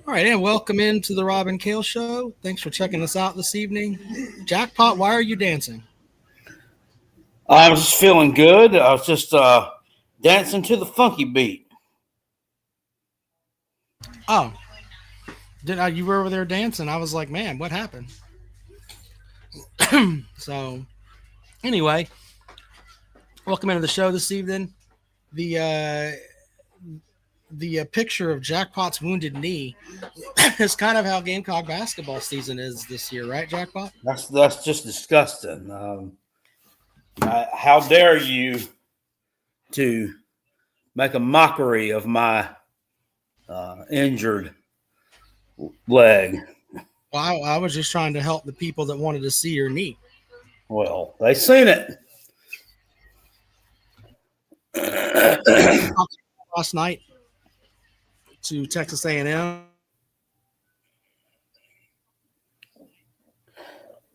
All right, and welcome into the Rob and Kale Show. Thanks for checking us out this evening. Jackpot, why are you dancing? I was just feeling good. I was just dancing to the funky beat. Oh, you were over there dancing? I was like, man, what happened? So, anyway, welcome into the show this evening. The picture of Jackpot's wounded knee is kind of how Gamecock basketball season is this year, right, Jackpot? That's just disgusting. How dare you to make a mockery of my injured leg? Well, I was just trying to help the people that wanted to see your knee. Well, they seen it. Last night to Texas A&M.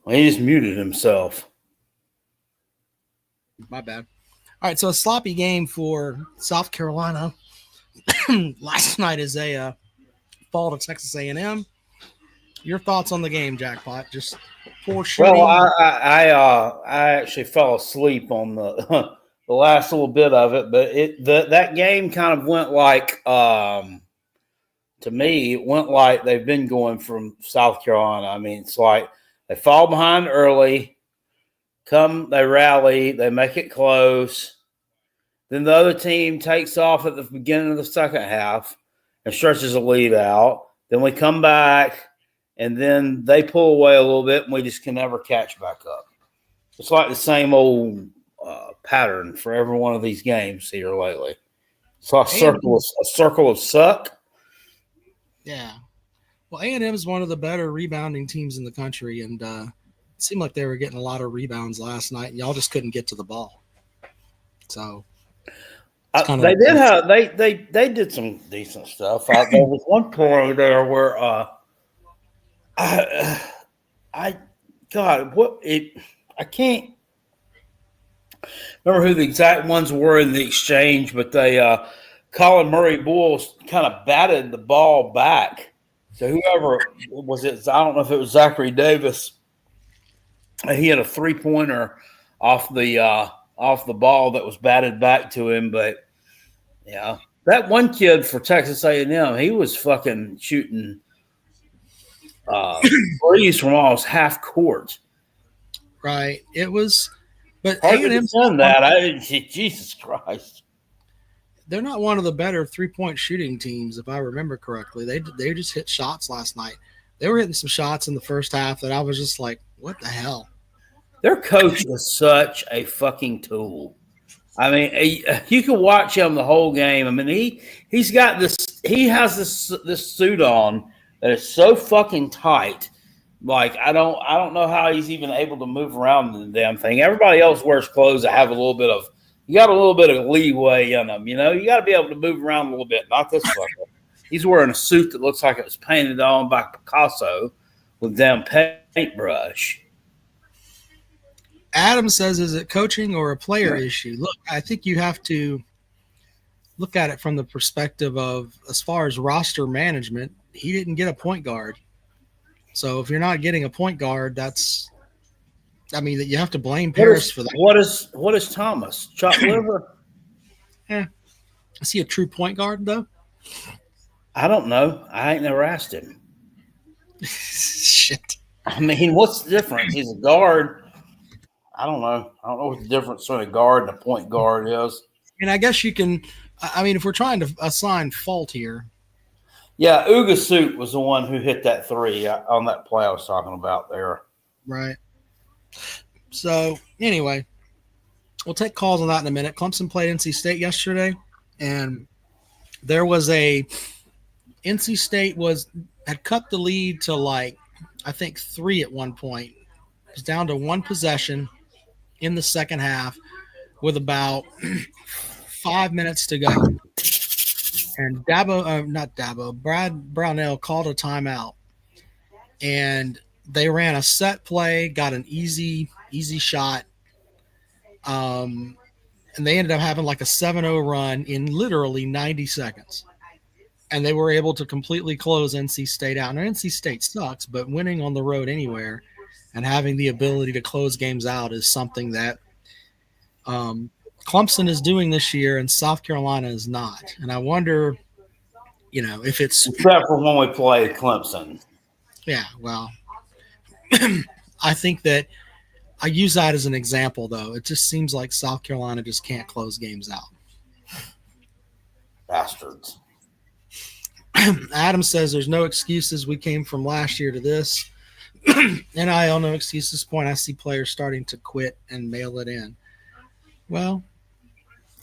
He just muted himself. My bad. All right, so a sloppy game for South Carolina last night is a fall to Texas A&M. Your thoughts on the game, Jackpot? Just poor Well, shooting. I actually fell asleep on the the last little bit of it, but that game kind of went like to me, it went like they've been going from South Carolina. I mean, it's like they fall behind early, they rally, they make it close. Then the other team takes off at the beginning of the second half and stretches a lead out. Then we come back, and then they pull away a little bit, and we just can never catch back up. It's like the same old pattern for every one of these games here lately. It's like a circle of suck. Yeah. Well, A&M is one of the better rebounding teams in the country, and it seemed like they were getting a lot of rebounds last night, and y'all just couldn't get to the ball. So they did have they did some decent stuff. There was one play there where I God what it I can't remember who the exact ones were in the exchange, but they Colin Murray Bulls kind of batted the ball back. So whoever was it, I don't know if it was Zachary Davis. He had a 3-pointer off the ball that was batted back to him, but yeah, that one kid for Texas A&M, he was fucking shooting threes from almost half court. Right, it was, but Hard to defend that. Jesus Christ. They're not one of the better 3-point shooting teams, if I remember correctly. They just hit shots last night. They were hitting some shots in the first half that I was just like, what the hell? Their coach is such a fucking tool. I mean, you can watch him the whole game. I mean, he's got this. He has this suit on that is so fucking tight. Like I don't know how he's even able to move around the damn thing. Everybody else wears clothes that have a little bit of. You got a little bit of leeway in them. You know, you got to be able to move around a little bit. Not this fucker. He's wearing a suit that looks like it was painted on by Picasso with damn paintbrush. Adam says, is it coaching or a player issue? Look, I think you have to look at it from the perspective of, as far as roster management, he didn't get a point guard. So if you're not getting a point guard, that you have to blame Paris for that. What is Thomas? Chopped liver? Yeah. Is he a true point guard, though? I don't know. I ain't never asked him. Shit. I mean, what's the difference? He's a guard. I don't know. I don't know what the difference between a guard and a point guard is. And I guess you can. I mean, if we're trying to assign fault here. Yeah, Ugasut was the one who hit that three on that play I was talking about there. Right. So, anyway, we'll take calls on that in a minute. Clemson played NC State yesterday, and there was NC State had cut the lead to I think 3 at one point. It was down to one possession in the second half with about 5 minutes to go. And Brad Brownell called a timeout. And they ran a set play, got an easy shot. And they ended up having like a 7-0 run in literally 90 seconds. and they were able to completely close NC State out. Now, NC State sucks, but winning on the road anywhere and having the ability to close games out is something that um, Clemson is doing this year, and South Carolina is not. And I wonder, if it's Except for when we play Clemson. yeah. Well, I think that I use that as an example, though. It just seems like South Carolina just can't close games out. Bastards. Adam says there's no excuses. We came from last year to this. NIL, no excuses. Point. I see players starting to quit and mail it in. Well,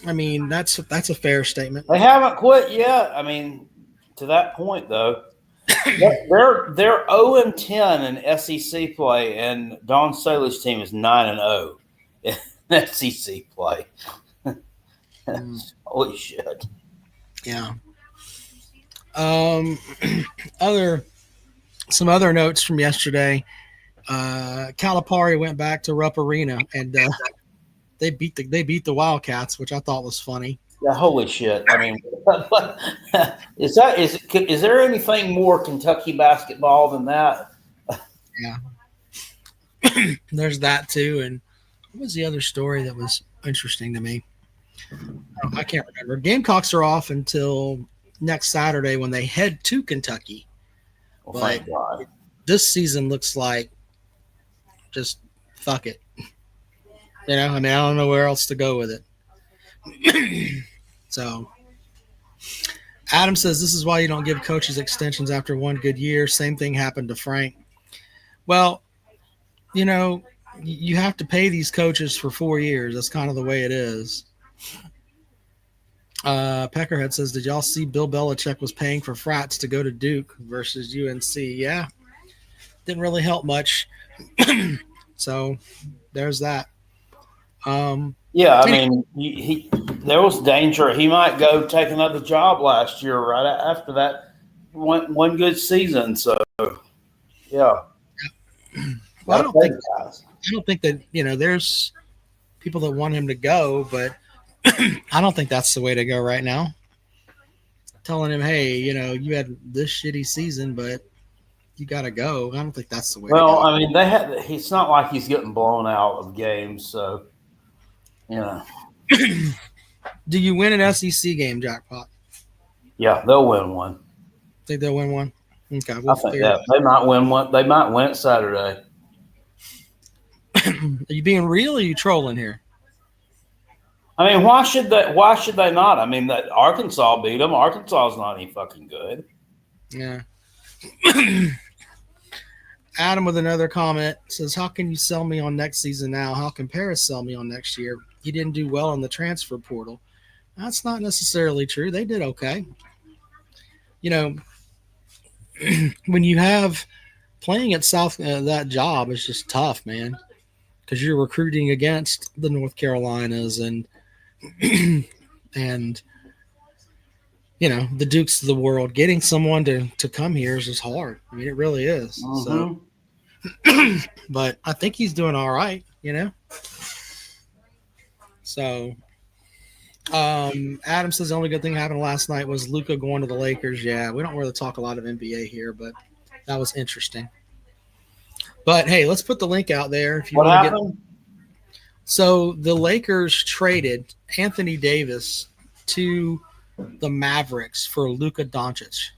I mean that's a fair statement. They haven't quit yet. I mean, to that point though, they're 0-10 in SEC play, and Don Staley's team is 9-0 in SEC play. Holy shit! Yeah. Some other notes from yesterday. Calipari went back to Rupp Arena and they beat the Wildcats, which I thought was funny. Yeah, holy shit! I mean, is there anything more Kentucky basketball than that? Yeah. There's that too. And what was the other story that was interesting to me? I can't remember. Gamecocks are off until next Saturday when they head to Kentucky. Well, thank God. This season looks like just fuck it. I mean, I don't know where else to go with it. So, Adam says this is why you don't give coaches extensions after one good year. Same thing happened to Frank. Well, you have to pay these coaches for 4 years. That's kind of the way it is. Peckerhead says, did y'all see Bill Belichick was paying for frats to go to Duke versus UNC? Yeah. Didn't really help much. So there's that. Yeah, I mean, he there was danger. He might go take another job last year right after that one good season. So, yeah. Well, I don't think that, there's people that want him to go, but I don't think that's the way to go right now. Telling him, hey, you had this shitty season, but you got to go. I don't think that's the way to go. Well, I mean, it's not like he's getting blown out of games, so, Do you win an SEC game, Jackpot? Yeah, they'll win one. Think they'll win one? Okay, I think that they might win one. They might win it Saturday. Are you being real or are you trolling here? I mean, why should they not? I mean, that Arkansas beat them. Arkansas is not any fucking good. Yeah. Adam with another comment says, how can you sell me on next season now? How can Paris sell me on next year? He didn't do well in the transfer portal. That's not necessarily true. They did okay. When you have playing at South, that job is just tough, man, because you're recruiting against the North Carolinas and and the Dukes of the world. Getting someone to come here is just hard. I mean, it really is. Mm-hmm. So, but I think he's doing all right. So, Adam says the only good thing happened last night was Luka going to the Lakers. Yeah, we don't really talk a lot of NBA here, but that was interesting. But hey, let's put the link out there if you What want to happened? get. So the Lakers traded Anthony Davis to the Mavericks for Luka Doncic.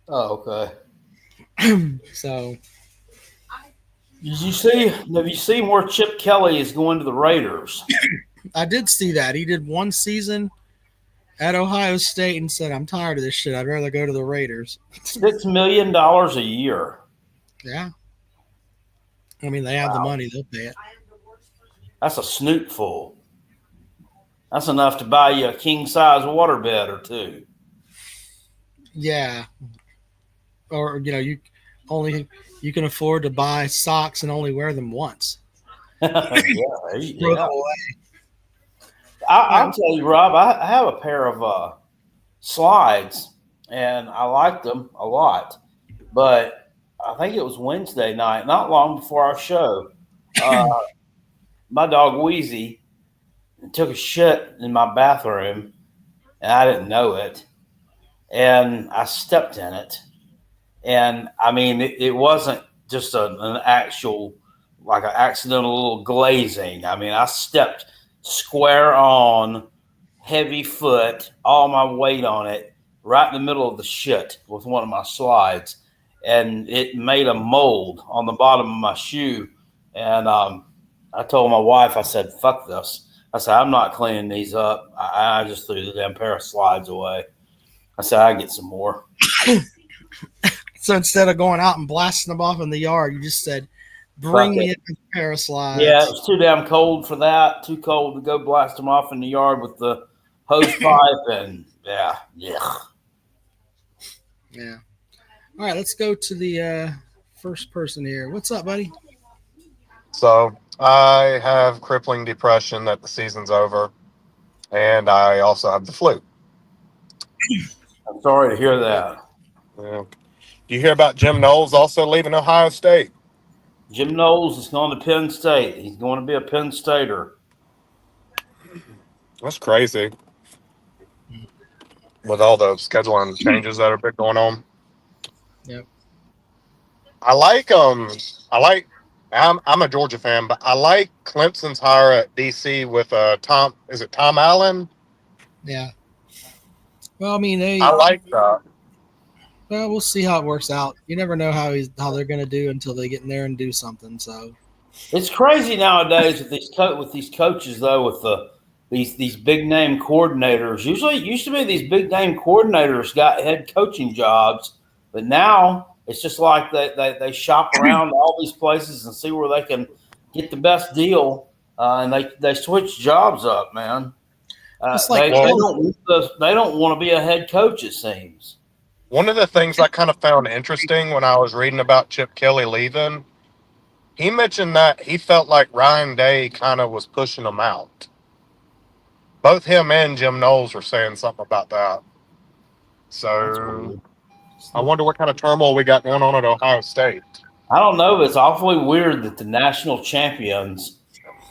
Oh, okay. So Have you seen where Chip Kelly is going to the Raiders? I did see that. He did one season at Ohio State and said, I'm tired of this shit. I'd rather go to the Raiders. $6 million a year. Yeah. I mean, they have the money. They'll pay it. That's a snootful. That's enough to buy you a king-size waterbed or two. Yeah. Or, you can afford to buy socks and only wear them once. Yeah. I'll tell you, Rob, I have a pair of slides, and I liked them a lot. But I think it was Wednesday night, not long before our show. My dog Wheezy took a shit in my bathroom, and I didn't know it. and I stepped in it. And I mean, it wasn't just an actual, like an accidental little glazing. I mean, I stepped square on, heavy foot, all my weight on it, right in the middle of the shit with one of my slides. And it made a mold on the bottom of my shoe. And I told my wife, I said, fuck this. I said, I'm not cleaning these up. I just threw the damn pair of slides away. I said, I get some more. So instead of going out and blasting them off in the yard, you just said, Fuck "Bring it. me a pair of Yeah, it slides." was too damn cold for that. Too cold to go blast them off in the yard with the hose pipe, and yeah. Yeah. All right, let's go to the first person here. What's up, buddy? So I have crippling depression that the season's over, and I also have the flu. I'm sorry to hear that. Yeah. Do you hear about Jim Knowles also leaving Ohio State? Jim Knowles is going to Penn State. He's going to be a Penn Stater. That's crazy. With all the scheduling changes that have been going on. Yep. I like I'm a Georgia fan, but I like Clemson's hire at DC with Tom, is it Tom Allen? Yeah. Well, I mean, I like that. well, we'll see how it works out. You never know how they're going to do until they get in there and do something. So It's crazy nowadays with these coaches though, with these big name coordinators. Usually, it used to be these big name coordinators got head coaching jobs, but now it's just like they shop around all these places and see where they can get the best deal, and they switch jobs up, man. it's like They don't want to be a head coach. It seems. One of the things I kind of found interesting when I was reading about Chip Kelly leaving, he mentioned that he felt like Ryan Day kind of was pushing him out. Both him and Jim Knowles were saying something about that. So I wonder what kind of turmoil we got going on at Ohio State. I don't know, but it's awfully weird that the national champions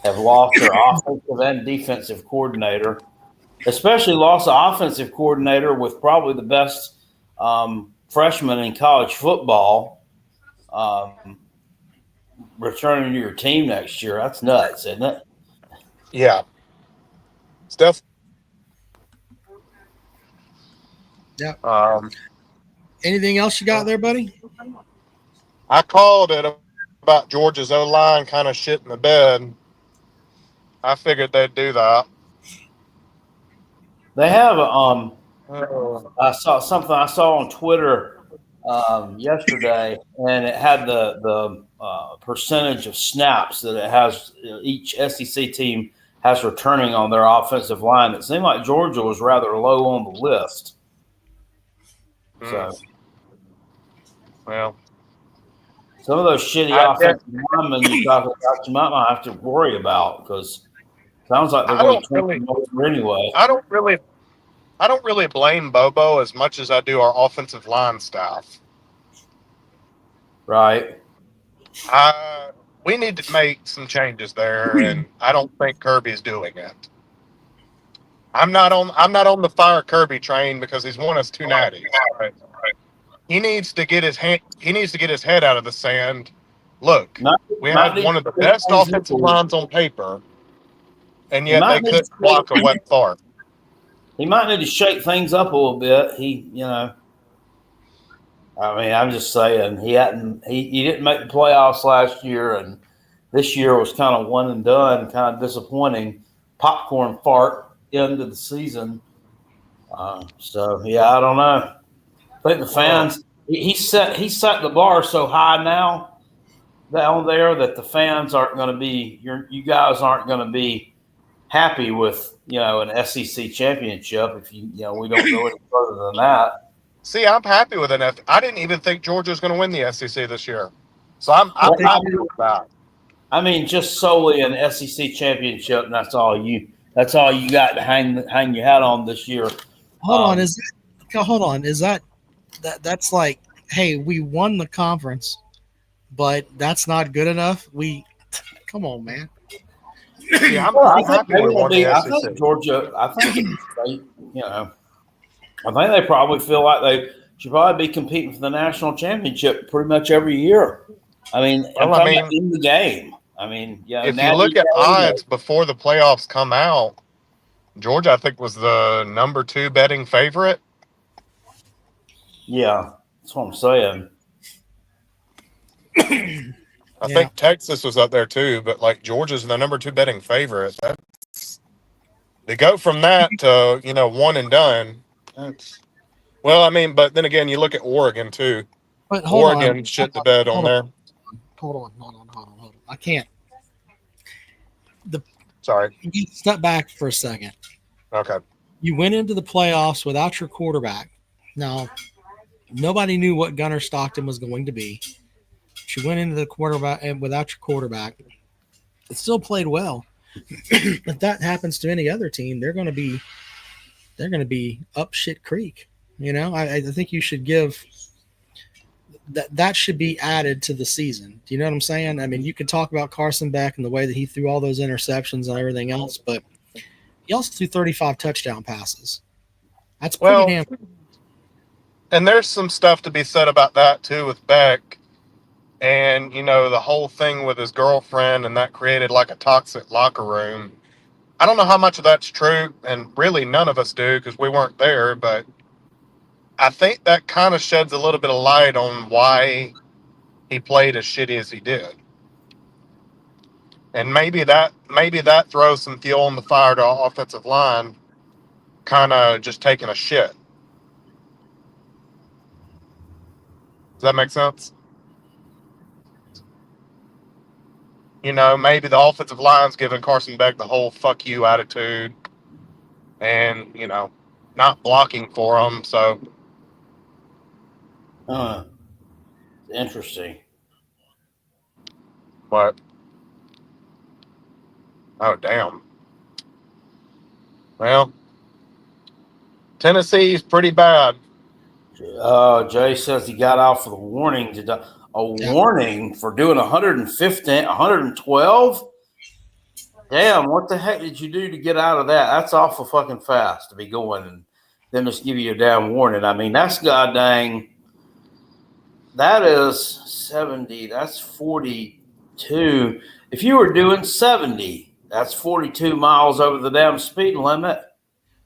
have lost their offensive and defensive coordinator, especially lost the offensive coordinator with probably the best freshman in college football returning to your team next year. That's nuts, isn't it? Yeah. Steph. Yeah. Anything else you got there, buddy? I called it about Georgia's O-line kind of shit in the bed. I figured they'd do that. They have I saw something I saw on Twitter yesterday, and it had the percentage of snaps that it has. Each SEC team has returning on their offensive line. It seemed like Georgia was rather low on the list. So, well, some of those shitty offensive linemen you talk about, you might not have to worry about because it sounds like they're going to turn them over anyway. I don't really blame Bobo as much as I do our offensive line staff. Right. We need to make some changes there, and I don't think Kirby's doing it. I'm not on the fire Kirby train because he's won us 2 natties. Right? He needs to get his head out of the sand. Look, we have one of the best offensive lines on paper, and yet they couldn't block a wet fart. He might need to shake things up a little bit. I mean, I'm just saying he didn't make the playoffs last year, and this year was kind of one and done, kind of disappointing. Popcorn fart end of the season. So yeah, I don't know. I think the fans he set the bar so high now down there that the fans aren't going to be you guys aren't going to be happy with an SEC championship if we don't go any further than that. See, I'm happy with an I didn't even think Georgia was going to win the SEC this year, so I'm happy with that. I mean, just solely an SEC championship, and that's all you got to hang your hat on this year. Hold on, is that's like, hey, we won the conference, but that's not good enough. Come on, man. Yeah, I'm happy with I think Georgia. I think it's great. I think they probably feel like they should probably be competing for the national championship pretty much every year. I mean, I'm Well, I talking about mean, in the game. I mean, if you Natty look at game. odds before the playoffs come out, Georgia, I think, was the number 2 betting favorite. Yeah, that's what I'm saying. I think Texas was up there too, but like Georgia's the number 2 betting favorite. That's to go from that to one and done. That's well, I mean, but then again, you look at Oregon too. But Oregon shit the bed on there. hold on. I can't. Sorry. You step back for a second. Okay. You went into the playoffs without your quarterback. Now, nobody knew what Gunnar Stockton was going to be. You went into the quarterback and without your quarterback. It still played well. If that happens to any other team, they're going to be up shit creek. I think you should give that should be added to the season. Do you know what I'm saying? I mean, you could talk about Carson Beck and the way that he threw all those interceptions and everything else, but he also threw 35 touchdown passes. That's pretty damn. And there's some stuff to be said about that too with Beck. And, the whole thing with his girlfriend, and that created like a toxic locker room. I don't know how much of that's true, and really none of us do because we weren't there, but I think that kind of sheds a little bit of light on why he played as shitty as he did. And maybe that throws some fuel on the fire to our offensive line, kind of just taking a shit. Does that make sense? Maybe the offensive line's giving Carson Beck the whole fuck you attitude and, not blocking for him. So, Interesting. What? Oh, damn. Well, Tennessee's pretty bad. Jay says he got off with a warning. Warning for doing 115, 112? Damn, what the heck did you do to get out of that? That's awful fucking fast to be going and then just give you a damn warning. I mean, that's god dang. That is 70. That's 42. If you were doing 70, that's 42 miles over the damn speed limit.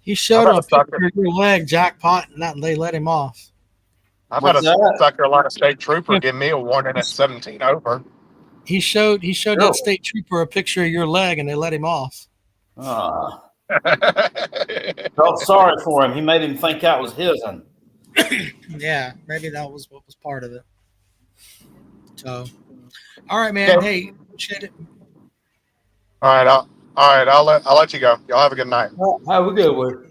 He showed him a picture of your leg, jackpot, and they let him off. I've had a South Carolina state trooper give me a warning at 17 over. He showed that state trooper a picture of your leg, and they let him off. Felt sorry for him. He made him think that was his. Yeah, maybe that was what was part of it. So, all right, man. Okay. Hey, appreciate it. All right, I'll let you go. Y'all have a good night. Have a good one.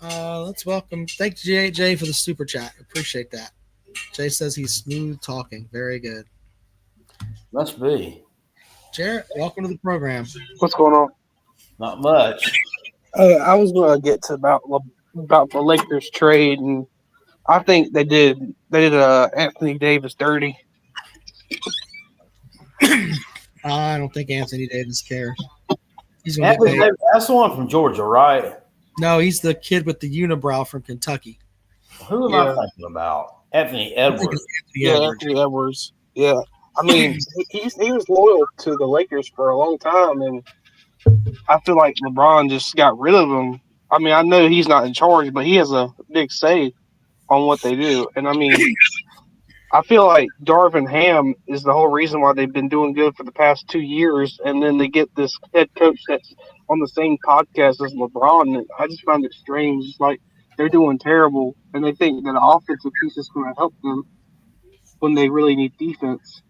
Let's welcome. Thank you, Jay, for the super chat. Appreciate that. Jay says he's smooth talking. Very good. Must be. Jarrett, welcome to the program. What's going on? Not much. I was going to get to about the Lakers trade, and I think they did Anthony Davis dirty. I don't think Anthony Davis cares. He's gonna get paid. That's the one from Georgia, right? No, he's the kid with the unibrow from Kentucky. Who am I thinking about? Anthony Edwards. Anthony Edwards. Yeah. I mean, he was loyal to the Lakers for a long time, and I feel like LeBron just got rid of him. I mean, I know he's not in charge, but he has a big say on what they do. And I mean, I feel like Darvin Ham is the whole reason why they've been doing good for the past 2 years, and then they get this head coach that's on the same podcast as LeBron. And I just find it strange. It's like they're doing terrible, and they think that the offensive piece is going to help them when they really need defense.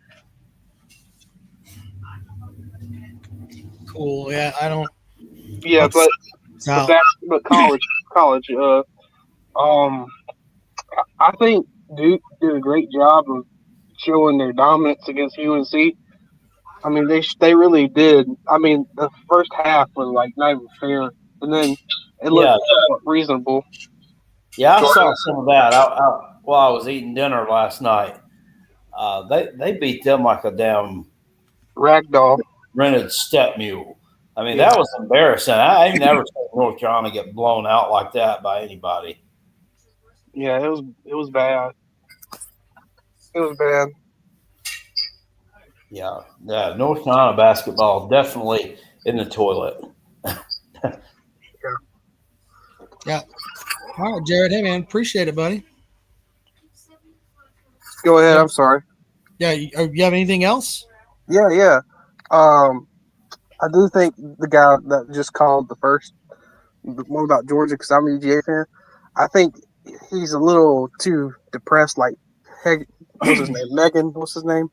Cool. Yeah, I don't. Yeah, but college. I think Duke did a great job of showing their dominance against UNC. I mean, they really did. I mean, the first half was like not even fair, and then it looked reasonable. Yeah, I saw some of that while I was eating dinner last night. They beat them like a damn ragdoll, rented step mule. I mean, Yeah, that was embarrassing. I never seen North Carolina get blown out like that by anybody. yeah, it was bad. It was bad. Yeah, yeah. North Carolina basketball definitely in the toilet. Yeah. All right, Jared. Hey, man. Appreciate it, buddy. Go ahead. Yeah. I'm sorry. Yeah. You have anything else? Yeah, yeah. Um, I do think the guy that just called the one about Georgia, because I'm a UGA fan. I think he's a little too depressed. Like, Heg, what's his name? Megan. What's his name?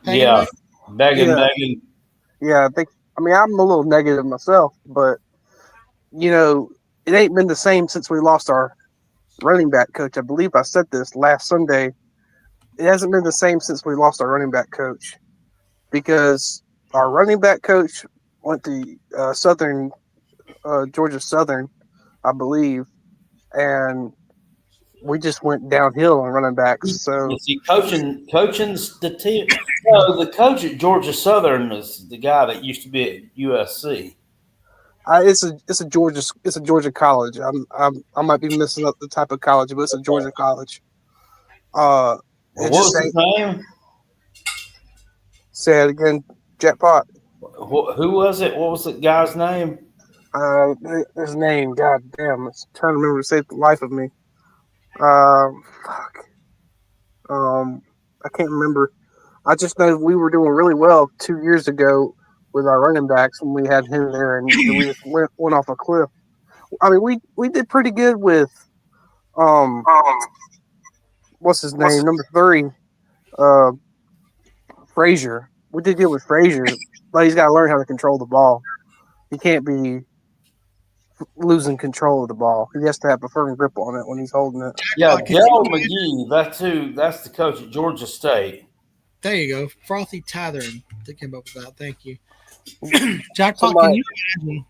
Hanging Yeah, Mac? Megan, Yeah, Megan. yeah. I think. I mean, I'm a little negative myself, but you know, it ain't been the same since we lost our running back coach. I believe I said this last Sunday. It hasn't been the same since we lost our running back coach because our running back coach went to Southern Georgia Southern, I believe, and we just went downhill on running backs. You So see, coaching's the team. No, the coach at Georgia Southern is the guy that used to be at USC. it's a Georgia college. I might be messing up the type of college, but it's a Georgia college. Uh, Well, it what just was his ain't name? said again. Jackpot. Who was it? What was the guy's name? Uh, his name. God damn, it's trying to remember to save the life of me. Fuck. I can't remember. I just know we were doing really well 2 years ago with our running backs when we had him there, and we just went off a cliff. I mean, we did pretty good with um, what's his name, number 3, uh, Frazier. We did good with Frazier, but he's got to learn how to control the ball. He can't be losing control of the ball. He has to have a firm grip on it when he's holding it. Yeah, Can you Dell imagine? McGee. That's who. That's the coach at Georgia State. There you go. Frothy Tathering. They came up with that. Thank you. Jackpot, can Somebody, you imagine?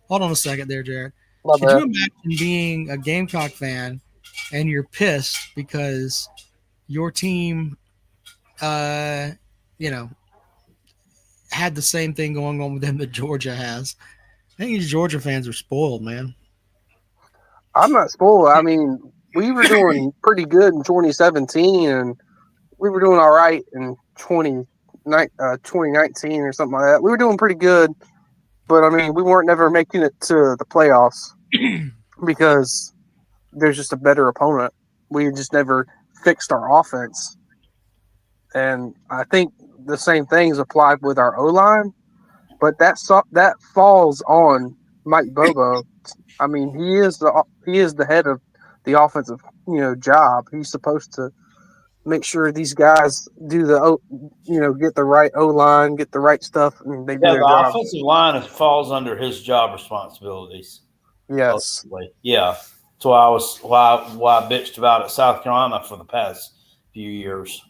Hold on a second there, Jared. my Could you bad. imagine being a Gamecock fan and you're pissed because your team, uh, you know, had the same thing going on with them that Georgia has? I think these Georgia fans are spoiled, man. I'm not spoiled. I mean, we were doing pretty good in 2017, and we were doing all right in 2019 or something like that. We were doing pretty good, but I mean, we weren't never making it to the playoffs because there's just a better opponent. We just never fixed our offense, and I think the same things applied with our O line. But that falls on Mike Bobo. I mean, he is the head of the offensive job. He's supposed to make sure these guys do get the right O line, get the right stuff, and they do Yeah, their the job. offensive line falls under his job responsibilities. Yes, Mostly. Yeah, that's why I bitched about it South Carolina for the past few years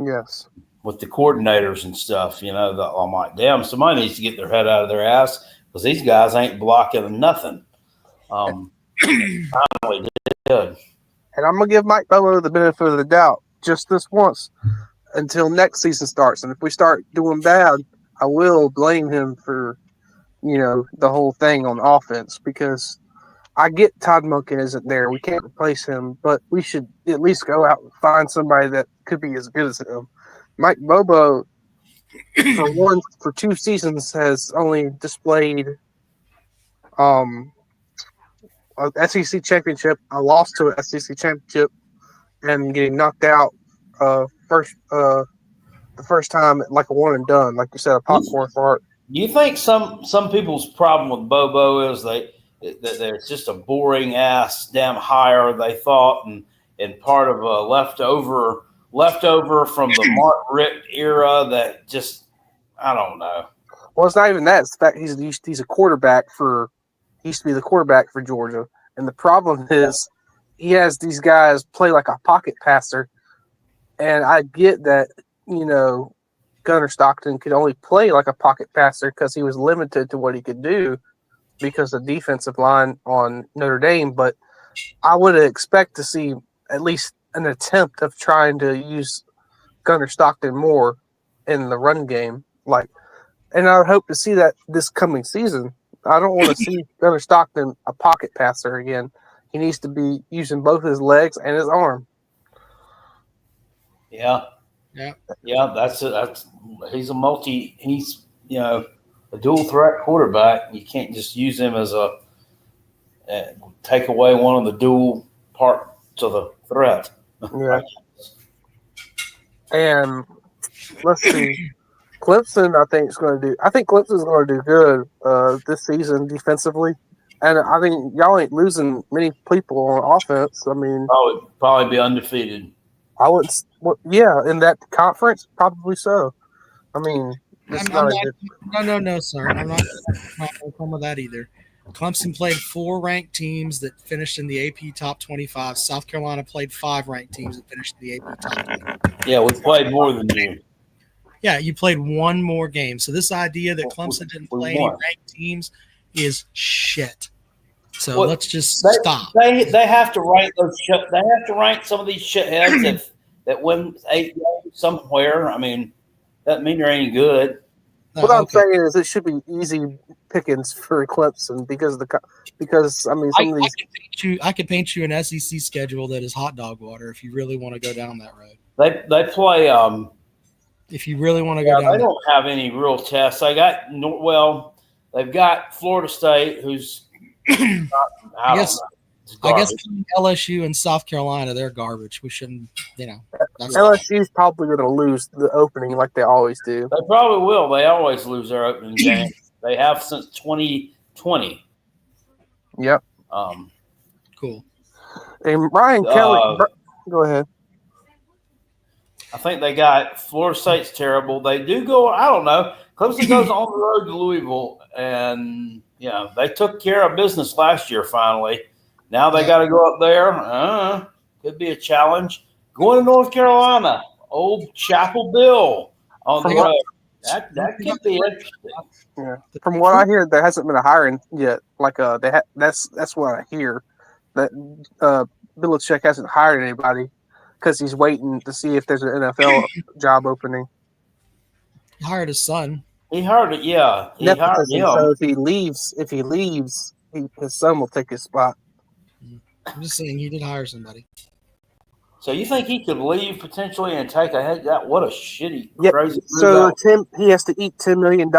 yes. with the coordinators and stuff. I'm like, damn, somebody needs to get their head out of their ass because these guys ain't blocking nothing. Um, Finally did. And I'm gonna give Mike Bobo the benefit of the doubt just this once until next season starts. And if we start doing bad, I will blame him for the whole thing on offense because I get Todd Monken isn't there. We can't replace him, but we should at least go out and find somebody that could be as good as him. Mike Bobo, for 2 seasons, has only displayed um a SEC championship. I lost to an SEC championship and getting knocked out first the first time like a one and done, like you said, a You, popcorn fart. you think some people's problem with Bobo is that it's just a boring ass damn hire they thought and part of a leftover from the Mark Richt era that just I don't know. Well, it's not even that. It's the fact he's a quarterback for he used to be the quarterback for Georgia, and the problem is he has these guys play like a pocket passer. And I get that Gunnar Stockton could only play like a pocket passer because he was limited to what he could do because of the defensive line on Notre Dame. But I would expect to see at least an attempt of trying to use Gunnar Stockton more in the run game. Like and I would hope to see that this coming season. I don't want to see Gunnar Stockton a pocket passer again. He needs to be using both his legs and his arm. Yeah. Yeah. Yeah, that's he's a dual threat quarterback. You can't just use him as take away one of the dual parts of the threat. Yeah. And let's see. Clemson, I think Clemson's going to do good this season defensively, and I think y'all ain't losing many people on offense. I mean, Probably be undefeated. I wouldn't. Yeah, in that conference, probably so. I mean, it's I'm not not, a good. no, sir. I'm not going to come with that either. Clemson played 4 ranked teams that finished in the AP top 25. South Carolina played 5 ranked teams that finished in the AP top 20. Yeah, we played more than you. Yeah, you played one more game. So this idea that Clemson didn't play any ranked teams is shit. So let's just stop. They have to rank those. They have to rank some of these shitheads that win 8 games somewhere. I mean, doesn't mean they're any good. What I'm saying is, it should be easy pickings for Clemson because I mean, some of these. I could paint you an SEC schedule that is hot dog water if you really want to go down that road. They play. If you really want to go down, they don't have any real tests. They've got Florida State, who's. I guess LSU and South Carolina, they're garbage. We shouldn't, LSU's probably going to lose the opening like they always do. They probably will. They always lose their opening game. They have since 2020. Yep. Cool. And Ryan Kelly, go ahead. I think they got Florida State's terrible. They do go. I don't know. Clemson goes on the road to Louisville, and they took care of business last year. Finally, now they got to go up there. Could be a challenge. Going to North Carolina, Old Chapel Bill on the road. That could be interesting. Yeah. From what I hear, there hasn't been a hiring yet. That's what I hear. That Belichick hasn't hired anybody because he's waiting to see if there's an NFL job opening. He hired his son. He hired it, yeah. He hired him. So if he leaves, his son will take his spot. I'm just saying he did hire somebody. So you think he could leave potentially and take a head? What a shitty, crazy. So he has to eat $10 million,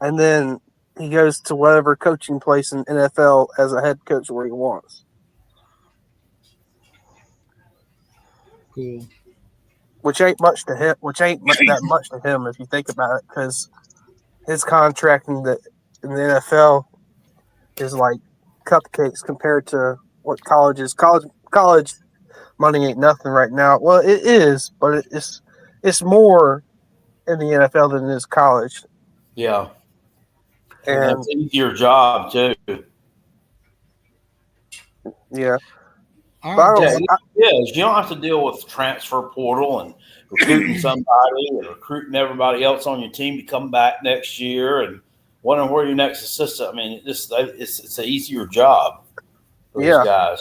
and then he goes to whatever coaching place in NFL as a head coach where he wants. Cool. Which ain't much to him. That much to him if you think about it, because his contract in the NFL is like cupcakes compared to what college is. College money ain't nothing right now. Well, it is, but it's more in the NFL than it is college. Yeah, and it's an easier job too. Yeah. You don't have to deal with transfer portal and recruiting somebody and recruiting everybody else on your team to come back next year and wondering where your next assistant. I mean, it's an easier job for these guys.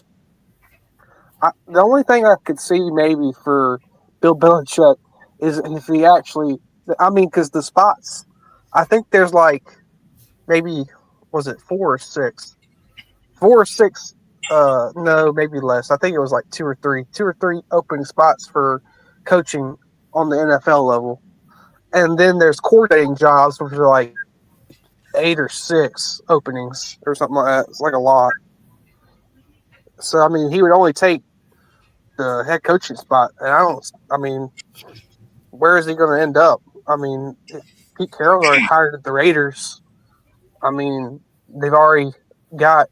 The only thing I could see maybe for Bill Belichick is if he actually, because the spots, I think there's like maybe, was it 4 or 6? 4 or 6. No, maybe less. I think it was like 2 or 3 open spots for coaching on the NFL level. And then there's coordinating jobs, which are like 8 or 6 openings or something like that. It's like a lot. So, he would only take the head coaching spot. And where is he going to end up? Pete Carroll already hired the Raiders. They've already got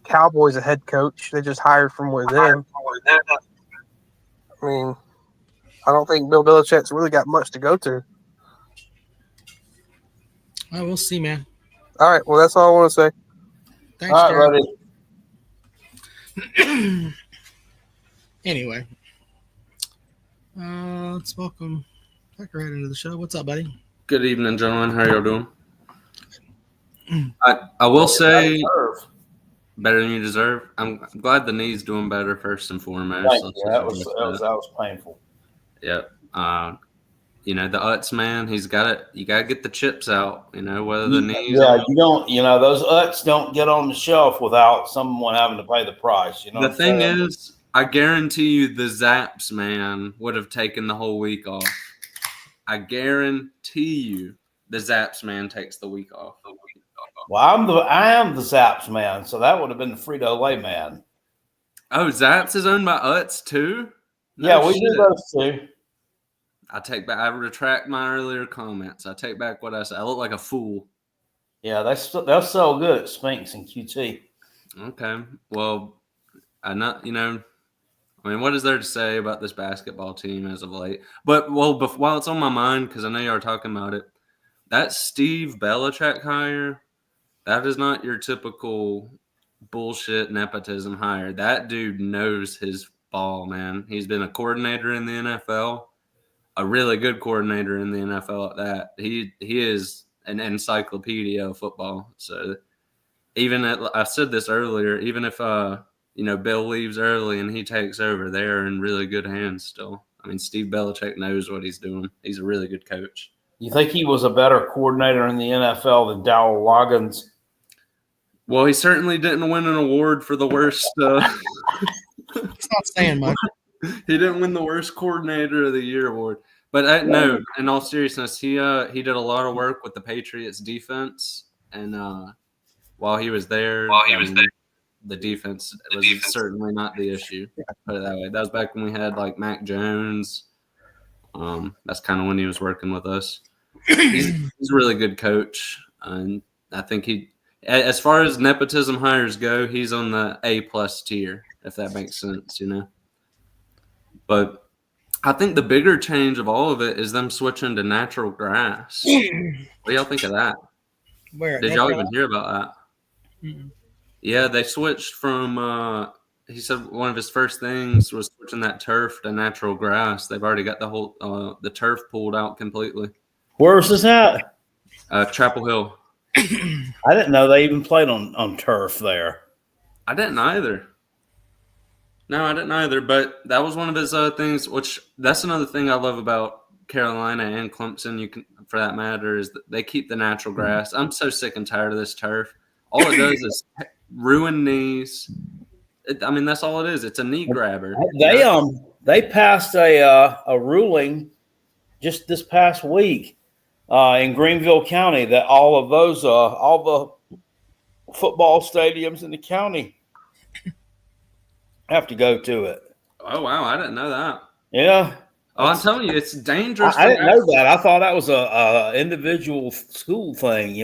Cowboys a head coach. They just hired from within. I don't think Bill Belichick's really got much to go to. We'll see, man. All right. Well, that's all I want to say. Thanks, all right, buddy. Anyway, let's welcome Tucker right into the show. What's up, buddy? Good evening, gentlemen. How y'all doing? I will say better than you deserve. I'm glad the knee's doing better first and foremost. That was painful. Yep. the Utz man, he's got it. You got to get the chips out. Whether the knees. Yeah, you don't. Those Utz don't get on the shelf without someone having to pay the price. You know. The what I'm thing saying? is, I guarantee you, the Zaps man would have taken the whole week off. I guarantee you, the Zaps man takes the week off. Well, I am the Zaps man, so that would have been the Frito-Lay man. Oh, Zaps is owned by Utz too? No Yeah, we shit. do those too. I retract my earlier comments. I take back what I said. I look like a fool. Yeah, they're so good at Spinks and QT. Okay. Well, what is there to say about this basketball team as of late? But, while it's on my mind, because I know you are talking about it, that Steve Belichick hire, that is not your typical bullshit nepotism hire. That dude knows his ball, man. He's been a coordinator in the NFL, a really good coordinator in the NFL at that. He is an encyclopedia of football. So I said this earlier, even if Bill leaves early and he takes over, they're in really good hands still. I mean, Steve Belichick knows what he's doing. He's a really good coach. You think he was a better coordinator in the NFL than Dowell Loggins? Well, he certainly didn't win an award for the worst. It's not saying much. He didn't win the worst coordinator of the year award. But no, in all seriousness, he did a lot of work with the Patriots defense, and while he was there, the defense was certainly not the issue. Put it that way. That was back when we had like Mac Jones. That's kind of when he was working with us. He's a really good coach, and I think as far as nepotism hires go, he's on the A+ tier, if that makes sense, But I think the bigger change of all of it is them switching to natural grass. What do y'all think of that? Where Did y'all even hear about that? Mm-mm. Yeah, they switched from. He said one of his first things was switching that turf to natural grass. They've already got the whole the turf pulled out completely. Where's this at? Chapel Hill. I didn't know they even played on turf there. I didn't either. No, I didn't either. But that was one of his things. Which that's another thing I love about Carolina and Clemson. You can, for that matter, is that they keep the natural grass. I'm so sick and tired of this turf. All it does is ruin knees. That's all it is. It's a knee grabber. They passed a ruling just this past week in Greenville County that all of those all the football stadiums in the county have to go to it. Oh wow, I didn't know that. Yeah. Oh, I'm telling you, it's dangerous. I didn't know that. I thought that was a individual school thing.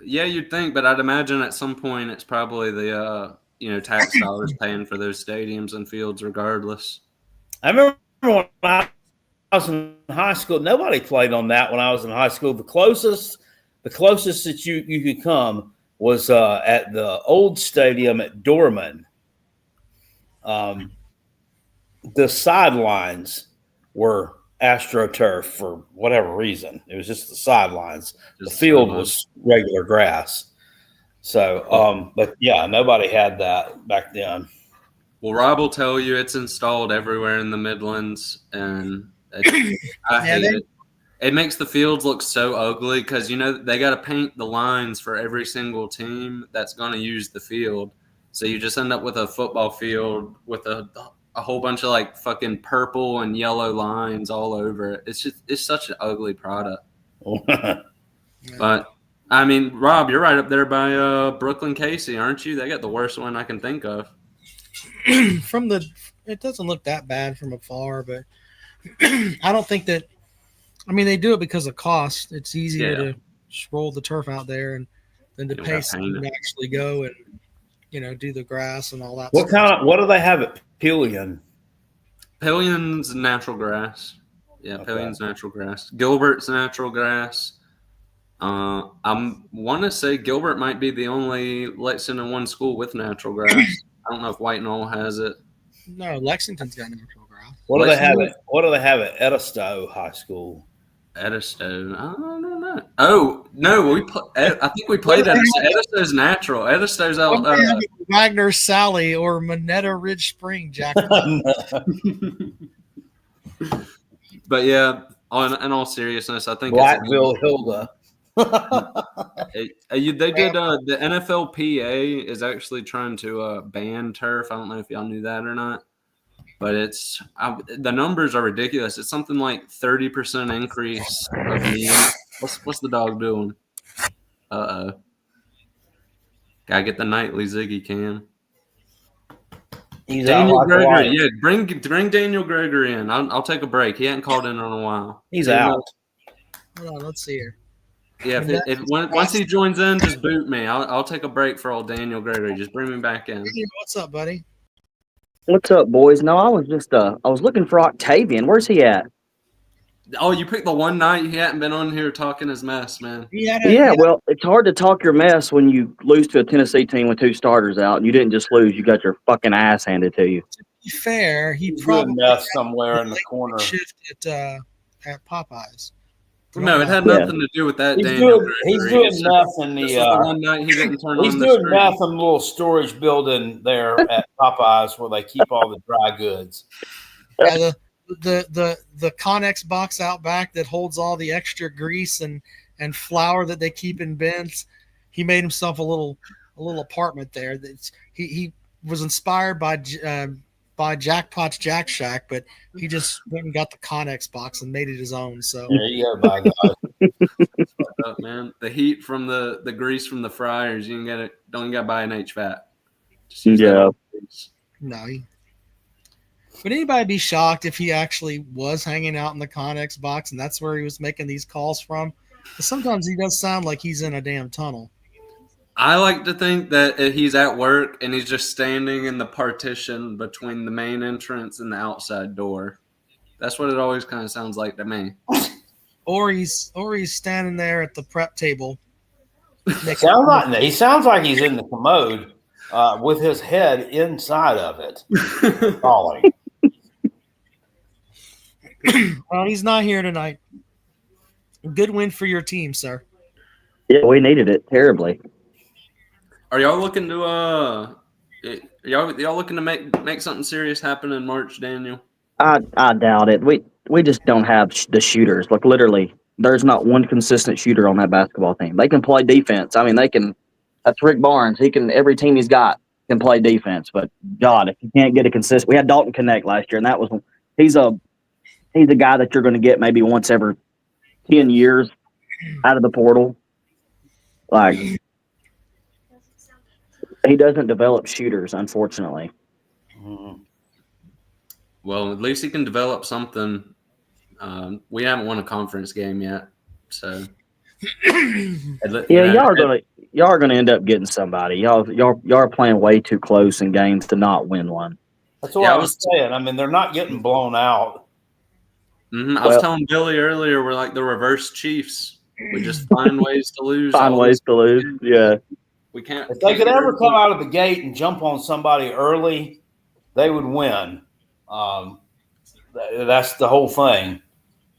Yeah, you'd think, but I'd imagine at some point it's probably the tax dollars paying for those stadiums and fields, regardless. I remember when I was in high school, nobody played on that when I was in high school. The closest that you could come was at the old stadium at Dorman. The sidelines were AstroTurf for whatever reason. It was just the sidelines. The field was regular grass. So, but yeah, nobody had that back then. Well, Rob will tell you it's installed everywhere in the Midlands, and I hate it. It makes the fields look so ugly because, they got to paint the lines for every single team that's going to use the field. So you just end up with a football field with a whole bunch of like fucking purple and yellow lines all over it. It's such an ugly product. But Rob, you're right up there by Brooklyn Casey, aren't you? They got the worst one I can think of. It doesn't look that bad from afar, but I don't think that. They do it because of cost. It's easier to just roll the turf out there and than to pay someone to actually go and do the grass and all that. What do they have at Pillion? Pillion's natural grass. Yeah, okay. Pillion's natural grass. Gilbert's natural grass. I want to say Gilbert might be the only Lexington one school with natural grass. I don't know if White Knoll has it. No, Lexington's got natural grass. What do they have at Edisto High School? Edisto, I don't know. Oh no, I think we played Edisto. Edisto's natural. Edisto's out. Wagner Sally or Monetta Ridge Spring, Jack. But yeah, in all seriousness, I think Blackville Hilda. they did the NFLPA is actually trying to ban turf. I don't know if y'all knew that or not, but the numbers are ridiculous. It's something like 30% increase of men. What's the dog doing? Gotta get the nightly Ziggy Cam. He's Daniel out like a Gregory, light. yeah, bring Daniel Gregory in. I'll take a break. He hadn't called in a while. He's Even out. Hold on, let's see here. Yeah, once he joins in, just boot me. I'll take a break for old Daniel Gregory. Just bring me back in. What's up, buddy? What's up, boys? No, I was just I was looking for Octavian. Where's he at? Oh, you picked the one night he hadn't been on here talking his mess, man. Well, it's hard to talk your mess when you lose to a Tennessee team with 2 starters out, and you didn't just lose; you got your fucking ass handed to you. To be fair, He's probably doing meth somewhere in the corner. shift at Popeyes. No, it had nothing to do with that. He's Daniel doing Gregory. meth in This was the one night he didn't turn on he's the doing screen. meth in a little storage building there at Popeyes where they keep all the dry goods. Yeah, the Connex box out back that holds all the extra grease and flour that they keep in bins. He made himself a little apartment there. He was inspired by Jackpot's Jack Shack, but he just went and got the Connex box and made it his own. So there you go, by God. Up, man. The heat from the grease from the fryers, you don't gotta buy an HVAC. Just use that grease. No. Would anybody be shocked if he actually was hanging out in the Connex box and that's where he was making these calls from? Because sometimes he does sound like he's in a damn tunnel. I like to think that he's at work and he's just standing in the partition between the main entrance and the outside door. That's what it always kind of sounds like to me. Or he's standing there at the prep table. He sounds like he's in the commode with his head inside of it, falling. Well, he's not here tonight. Good win for your team, sir. Yeah, we needed it terribly. Are y'all looking to y'all looking to make something serious happen in March, Daniel? I doubt it. We just don't have the shooters. Like literally, there's not one consistent shooter on that basketball team. They can play defense. I mean, they can. That's Rick Barnes. He can. Every team he's got can play defense. But God, if you can't get a consistent, we had Dalton Connect last year, and that was he's a guy that you're going to get maybe once every 10 years out of the portal. Like he doesn't develop shooters, unfortunately. Mm-hmm. Well, at least he can develop something. We haven't won a conference game yet, so yeah, y'all are gonna end up getting somebody. Y'all are playing way too close in games to not win one. That's what I was saying. I mean, they're not getting blown out. Mm-hmm. I was telling Billy earlier, we're like the reverse Chiefs. We just find ways to lose. Yeah. We can't. If they could ever come out of the gate and jump on somebody early, they would win. That's the whole thing.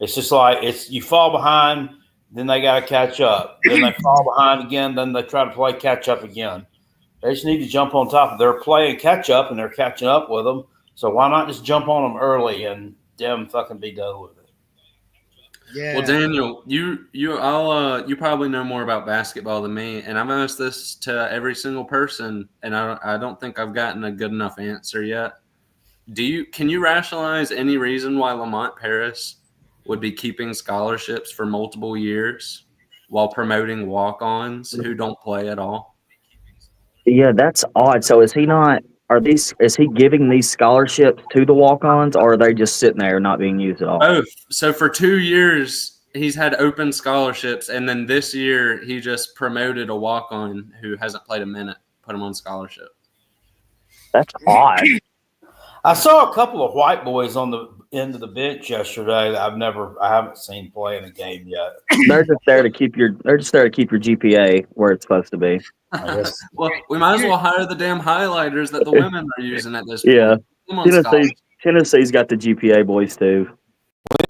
It's just like you fall behind, then they got to catch up. Then they fall behind again, then they try to play catch up again. They just need to jump on top. They're playing catch up and they're catching up with them. So why not just jump on them early and them fucking be done with it? Yeah. Well, Daniel, you probably know more about basketball than me, and I've asked this to every single person, and I don't think I've gotten a good enough answer yet. Can you rationalize any reason why Lamont Paris would be keeping scholarships for multiple years while promoting walk-ons who don't play at all? Yeah, that's odd. So is he giving these scholarships to the walk-ons, or are they just sitting there not being used at all? Both. So for 2 years he's had open scholarships, and then this year he just promoted a walk-on who hasn't played a minute, put him on scholarship. That's odd. I saw a couple of white boys on the end of the bench yesterday that I haven't seen play in a game yet. They're just there to keep your GPA where it's supposed to be. Well, we might as well hire the damn highlighters that the women are using at this point. Yeah. Tennessee's got the GPA boys too.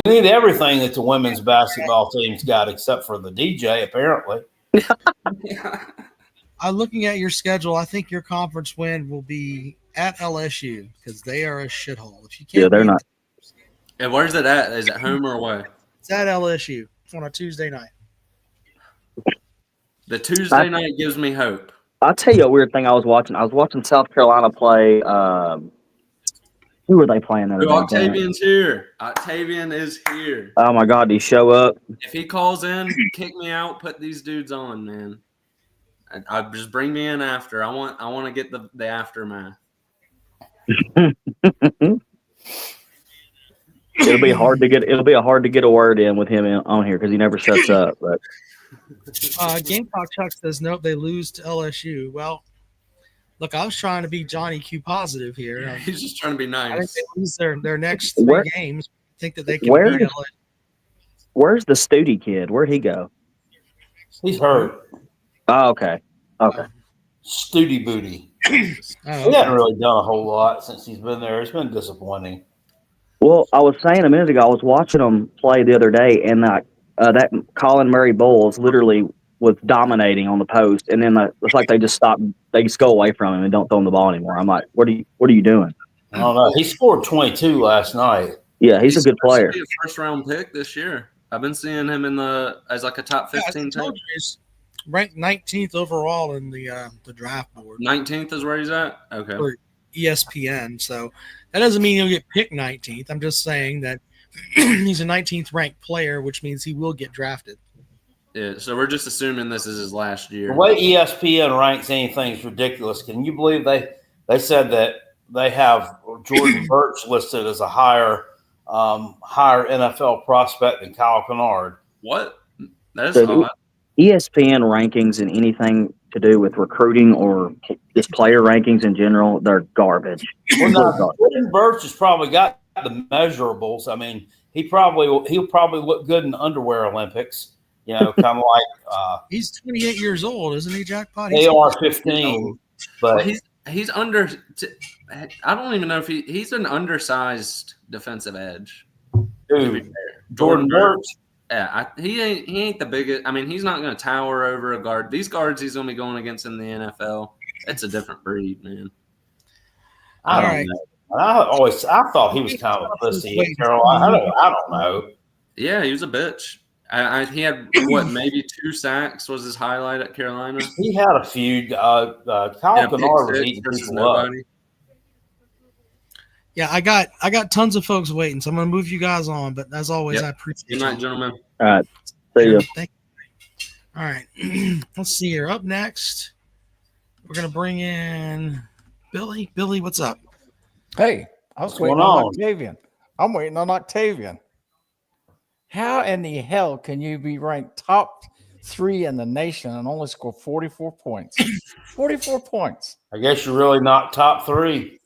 We need everything that the women's basketball team's got except for the DJ, apparently. Looking at your schedule, I think your conference win will be at LSU because they are a shithole. If you can't, they're not. And where's it at? Is it home or away? It's at LSU. It's on a Tuesday night. The Tuesday night gives me hope. I'll tell you a weird thing I was watching. I was watching South Carolina play. Who were they playing the other day? Octavian's here. Octavian is here. Oh my God, did he show up? If he calls in, kick me out. Put these dudes on, man. I just bring me in after. I want to get the aftermath. It'll be hard to get a word in with him on here because he never shuts up. But Gamecock Chuck says nope, they lose to LSU. Well, look, I was trying to be Johnny Q positive here. He's just trying to be I think nice. they lose their next three games. Think that they can beat LSU. Where's the Studi kid? Where'd he go? He's hurt. Oh, okay. Studi Booty. He hasn't really done a whole lot since he's been there. It's been disappointing. Well, I was saying a minute ago, I was watching them play the other day, and that Colin Murray Bulls literally was dominating on the post, and then it's like they just stopped. They just go away from him and don't throw him the ball anymore. I'm like, what are you doing? I don't know. He scored 22 last night. Yeah, he's a good player. He's a first-round pick this year. I've been seeing him as like a top 15 pick. He's ranked 19th overall in the draft board. 19th is where he's at? Okay. For ESPN. So that doesn't mean he'll get picked 19th. I'm just saying that he's a 19th ranked player, which means he will get drafted. Yeah, so we're just assuming this is his last year. The way ESPN ranks anything is ridiculous. Can you believe they said that they have Jordan Birch listed as a higher NFL prospect than Kyle Kennard? What? That is odd. ESPN rankings and anything to do with recruiting or just player rankings in general, they're garbage. Well, now, Jordan Birch has probably got the measurables. I mean, he'll probably look good in the underwear Olympics. You know, kind of like he's 28 years old, isn't he, Jackpot? They are 15, but he's under. I don't even know if he's an undersized defensive edge. Dude, Jordan Birch. Yeah, he ain't the biggest. I mean, he's not going to tower over a guard. These guards he's going to be going against in the NFL, it's a different breed, man. I don't know. I thought he was kind of a pussy in Carolina. I don't know. Yeah, he was a bitch. He had maybe 2 sacks was his highlight at Carolina. He had a few. Kyle Kennard was eating people up. Yeah, I got tons of folks waiting, so I'm gonna move you guys on. But as always, I appreciate it. Good night, gentlemen. All right, see you. Thank you. All right, let's see here. Up next, we're gonna bring in Billy. Billy, what's up? Hey, I was waiting on Octavian. I'm waiting on Octavian. How in the hell can you be ranked top 3 in the nation and only score 44 points? 44 points. I guess you're really not top 3.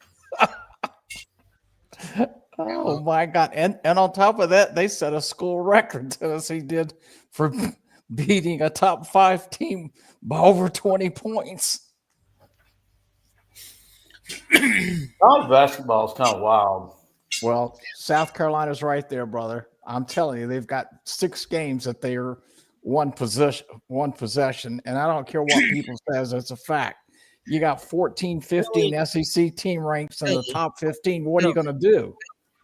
Oh my God. And on top of that, they set a school record. Tennessee did for beating a top 5 team by over 20 points. College basketball is kind of wild. Well, South Carolina's right there, brother. I'm telling you, they've got 6 games that they are one possession, and I don't care what people says, it's a fact. You got 14, 15 SEC team ranks in the top 15. What are you going to do?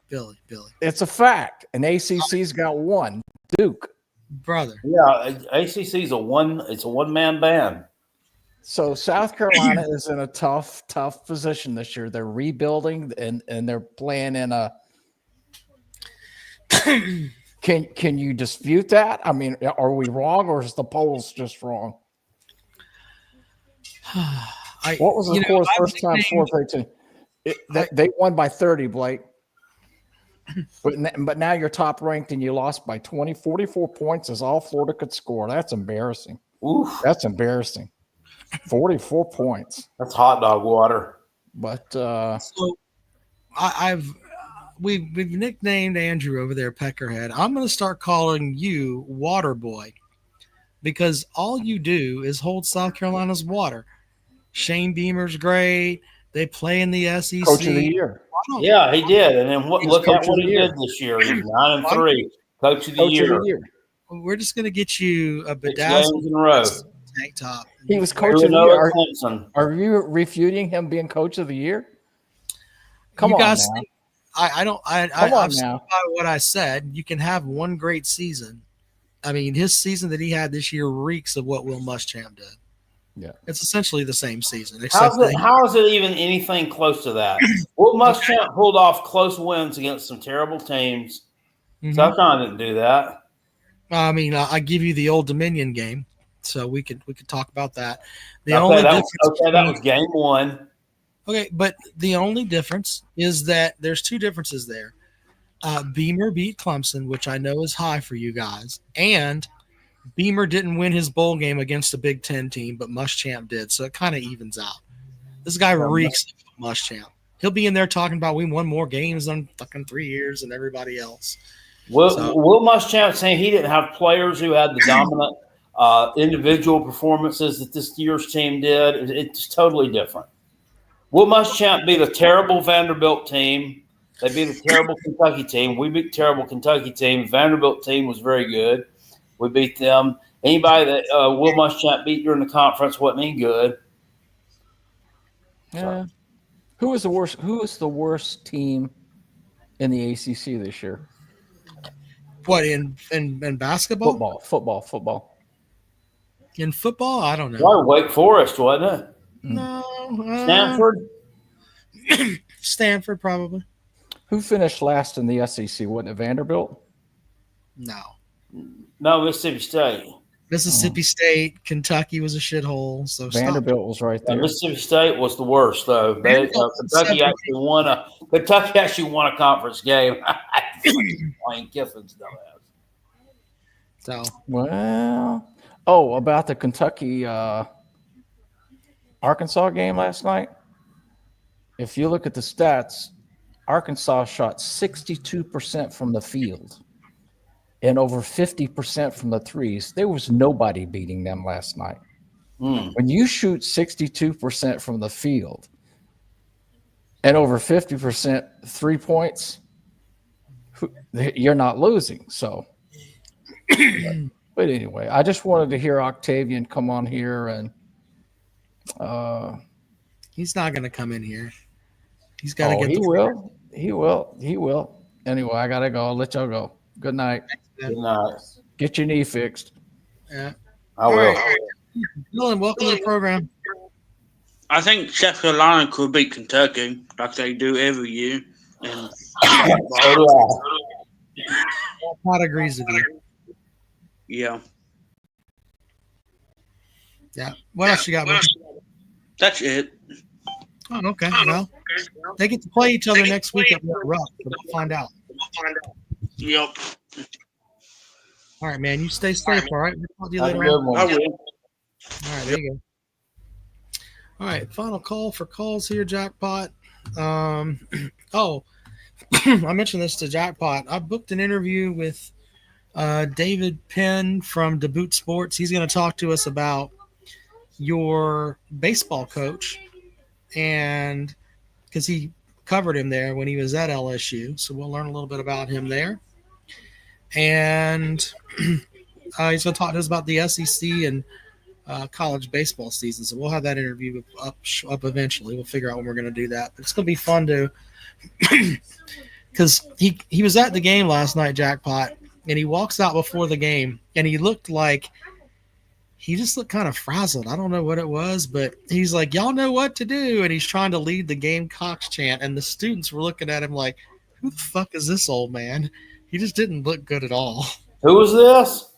Billy. It's a fact. And ACC's got 1, Duke. Brother. Yeah, ACC's a one-man band. So South Carolina is in a tough position this year. They're rebuilding and they're playing in a Can you dispute that? I mean, are we wrong or is the polls just wrong? What was the score first time 4-13? They won by 30, Blake. But now you're top ranked and you lost by 20. 44 points is all Florida could score. That's embarrassing. Oof. That's embarrassing. 44 points. That's hot dog water. But so we've nicknamed Andrew over there Peckerhead. I'm going to start calling you Water Boy because all you do is hold South Carolina's water. Shane Beamer's great. They play in the SEC. Coach of the year. Yeah, he did. And then look at what he did this year. He's 9-3. Coach of the year. We're just going to get you a 6 games in a row. Tank top. He was coach of the year. Are you refuting him being coach of the year? Come on, guys now. I don't. Come on I've stood now. by what I said. You can have one great season. I mean, his season that he had this year reeks of what Will Muschamp did. Yeah. It's essentially the same season, except that How is it even anything close to that? Will Muschamp pulled off close wins against some terrible teams. Southern didn't do that. I mean, I give you the Old Dominion game, so we could talk about that. The Okay, only that difference that was game one. Okay, but the only difference is that there's two differences there. Beamer beat Clemson, which I know is high for you guys, and Beamer didn't win his bowl game against a Big Ten team, but Muschamp did, so it kind of evens out. This guy reeks of Muschamp. He'll be in there talking about we won more games than fucking 3 years than everybody else. Will Muschamp saying he didn't have players who had the dominant individual performances that this year's team did. It's totally different. Will Muschamp beat a terrible Vanderbilt team. They beat a terrible Kentucky team. We beat a terrible Kentucky team. Vanderbilt team was very good. We beat them. Anybody that Will Muschamp beat during the conference wasn't any good. Yeah. Who is the worst? Who is the worst team in the ACC this year? What in basketball? Football. In football, I don't know. Well, Wake Forest, wasn't it? No, Stanford. Stanford probably. Who finished last in the SEC? Wasn't it Vanderbilt? No, Mississippi State. Mississippi State, Kentucky was a shithole. So Vanderbilt was right there. Mississippi State was the worst, though. Kentucky actually won a conference game. Lane Kiffin's dumbass. So about the Kentucky Arkansas game last night. If you look at the stats, Arkansas shot 62% from the field and over 50% from the threes. There was nobody beating them last night. When you shoot 62% from the field and over 50% 3 points, you're not losing. So, but anyway, I just wanted to hear Octavian come on here and he's not going to come in here. He's got to get. He will. Anyway, I gotta go. I'll let y'all go. Good night. Good night. Get your knee fixed. Yeah, I will. Right. Dylan, welcome to the program. I think South Carolina could beat Kentucky like they do every year. And Todd agrees with you. Yeah. Yeah. What else you got? That's it. Oh, okay. Well, they get to play each other next week at Rough, but we'll find out. Yep. All right, man. You stay safe, all right? We'll talk to you later Good on. one. I will. All right, there you go. All right, final call for calls here, Jackpot. I mentioned this to Jackpot. I booked an interview with David Penn from Debut Sports. He's going to talk to us about your baseball coach, and because he covered him there when he was at LSU, so we'll learn a little bit about him there. And he's going to talk to us about the SEC and college baseball season. So we'll have that interview up eventually. We'll figure out when we're going to do that. But it's going to be fun to because he was at the game last night, Jackpot, and he walks out before the game, and he looked kind of frazzled. I don't know what it was, but he's like, y'all know what to do. And he's trying to lead the Gamecocks chant. And the students were looking at him like, who the fuck is this old man? He just didn't look good at all. Who was this?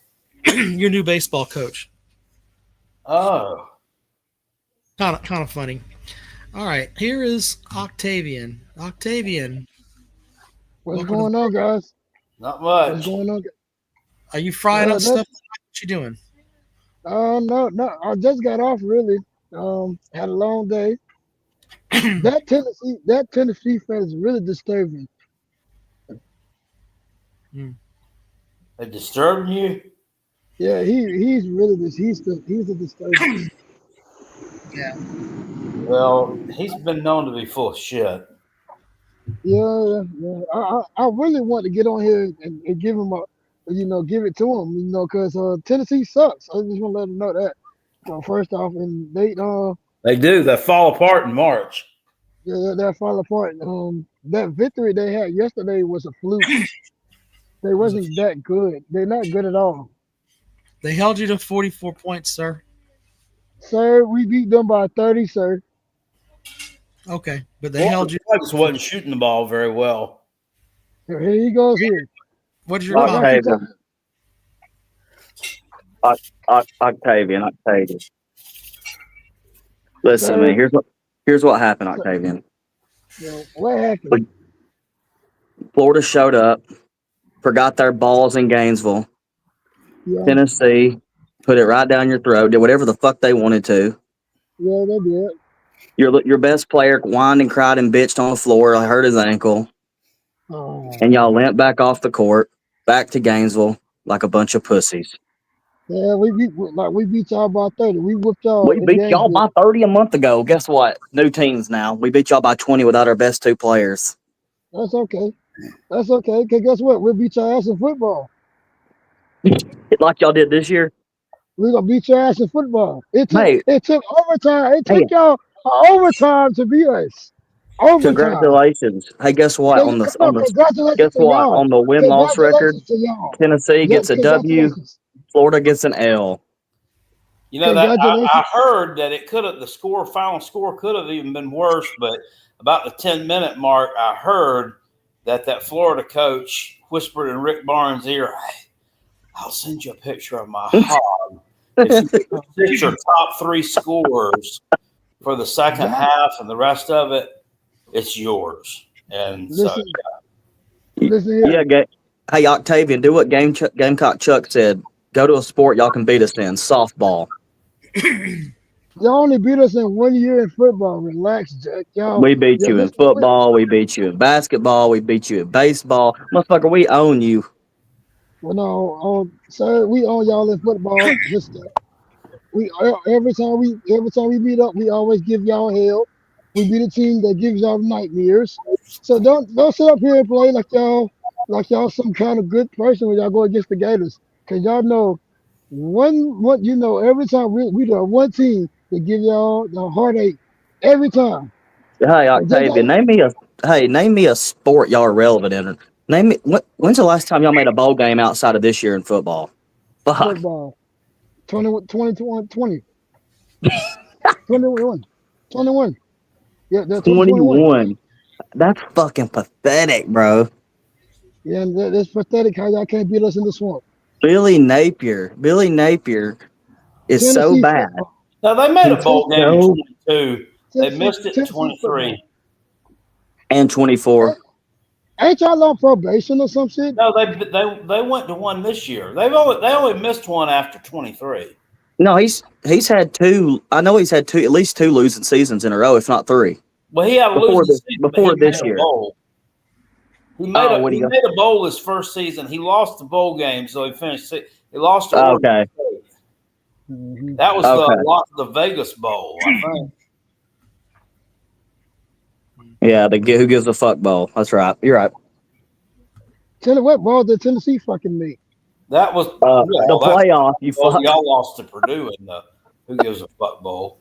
Your new baseball coach. Oh. Kind of funny. All right. Here is Octavian. Octavian. What's going on, guys? Not much. What's going on? Are you frying up stuff? What you doing? No. I just got off. Really, had a long day. That Tennessee fan is really disturbing. They disturbing you? Yeah, he's the disturbing. Yeah. Well, he's been known to be full of shit. Yeah. I really want to get on here and give him give it to him, because Tennessee sucks. I just want to let him know that. First off, and They do. They fall apart in March. they'll fall apart. that victory they had yesterday was a fluke. They wasn't that good. They're not good at all. They held you to 44 points, sir. Sir, we beat them by 30, sir. Okay, but they held you. Florida just wasn't shooting the ball very well. Here he goes here. What is your Watch comment? your Octavian. Octavian. Listen to Sir, me. Here's what happened, Octavian. what happened? Florida showed up, forgot their balls in Gainesville. Yeah, Tennessee put it right down your throat, did whatever the fuck they wanted to. yeah, they did. Your best player whined and cried and bitched on the floor. I hurt his ankle. Oh, And y'all went back off the court, back to Gainesville like a bunch of pussies. yeah, we beat y'all by 30. We whooped y'all We in beat y'all Gainesville. by 30 a month ago. Guess what? New teams now. We beat y'all by 20 without our best two players. That's okay. That's okay. Cause guess what? We'll beat your ass in football. Like y'all did this year. We're gonna beat your ass in football. Hey, It took overtime. It hey, took y'all overtime to beat us. Overtime. congratulations. Hey, guess what? No, congratulations Guess to what? y'all. On the win-loss record, Congratulations to y'all. Tennessee Yeah, gets a W, congratulations. Florida gets an L. You know that I Congratulations. heard that final score could have even been worse, but about the 10-minute mark, I heard that Florida coach whispered in Rick Barnes' ear, "Hey, I'll send you a picture of my hog if you can get your top 3 scores for the second half, and the rest of it, it's yours." And Listen, so listen here. Yeah, hey, Octavian, do what Gamecock Chuck said. Go to a sport y'all can beat us in, softball. Y'all only beat us in 1 year in football. Relax, Jack. We beat you in Listen, football. We beat you in basketball. We beat you in baseball. Motherfucker, we own you. well, no, sir, we own y'all in football. Just we every time we meet up, we always give y'all hell. We beat a team that gives y'all nightmares. So don't sit up here and play like y'all some kind of good person when y'all go against the Gators. Cause y'all know what you know every time we the one team that give y'all the heartache every time. Hey, So just Octavian, name me a sport y'all are relevant in. Name me when's the last time y'all made a bowl game outside of this year in football? Fuck. football 20, 20, 21, 21. Yeah, the 2021. 21. That's fucking pathetic, bro. Yeah, and that's pathetic how y'all can't beat us in the swamp. Billy Napier is so Tennessee bad. football. now they made a bowl game in So 22. They missed it in Tennessee 23. football. and 24. Ain't y'all on probation or some shit? No, they went to one this year. They only missed one after 23. No, he's had two. I know he's had at least two losing seasons in a row, if not three. Well, he had a losing season, but he Before made this a year. bowl. He Oh, when he made a bowl his first season. He lost the bowl game, so he finished. He lost to Oregon Okay. State. Mm-hmm. That was Okay. the Vegas Bowl, I think. Yeah, the who gives a fuck bowl. That's right. You're right. Tell you what, ball did Tennessee fucking make? That was The that's playoff. You fuck. y'all lost to Purdue in the Who Gives a Fuck Bowl.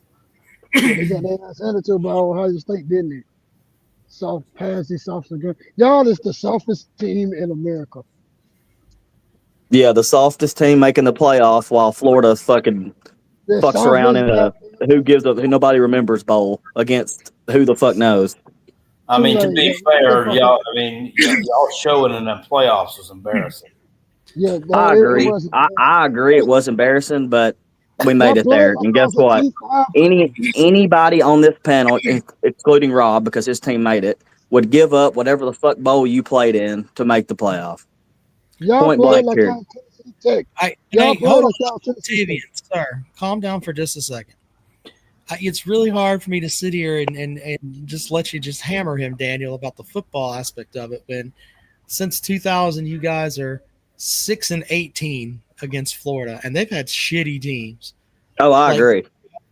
Yeah, they got their ass attitude by Ohio State, didn't they? Soft passy, soft again. Y'all is the softest team in America. Yeah, the softest team making the playoff while Florida fucking The fucks around softest in a who nobody remembers bowl against who the fuck knows. I mean, to be fair, Fucking, y'all showing in the playoffs was embarrassing. yeah, I it agree. was. I agree. It was embarrassing, but we Y'all made it played there. like And y'all guess was a what? G5. Anybody on this panel, excluding Rob, because his team made it, would give up whatever the fuck bowl you played in to make the playoff. Y'all Point played blank like period. y'all Tennessee Tech. Hey, Y'all played hold on, like y'all Tennessee Tech. Octavian, sir. Calm down for just a second. It's really hard for me to sit here and just let you just hammer him, Daniel, about the football aspect of it. When since 2000, you guys are 6-18 against Florida, and they've had shitty teams. Oh, I agree.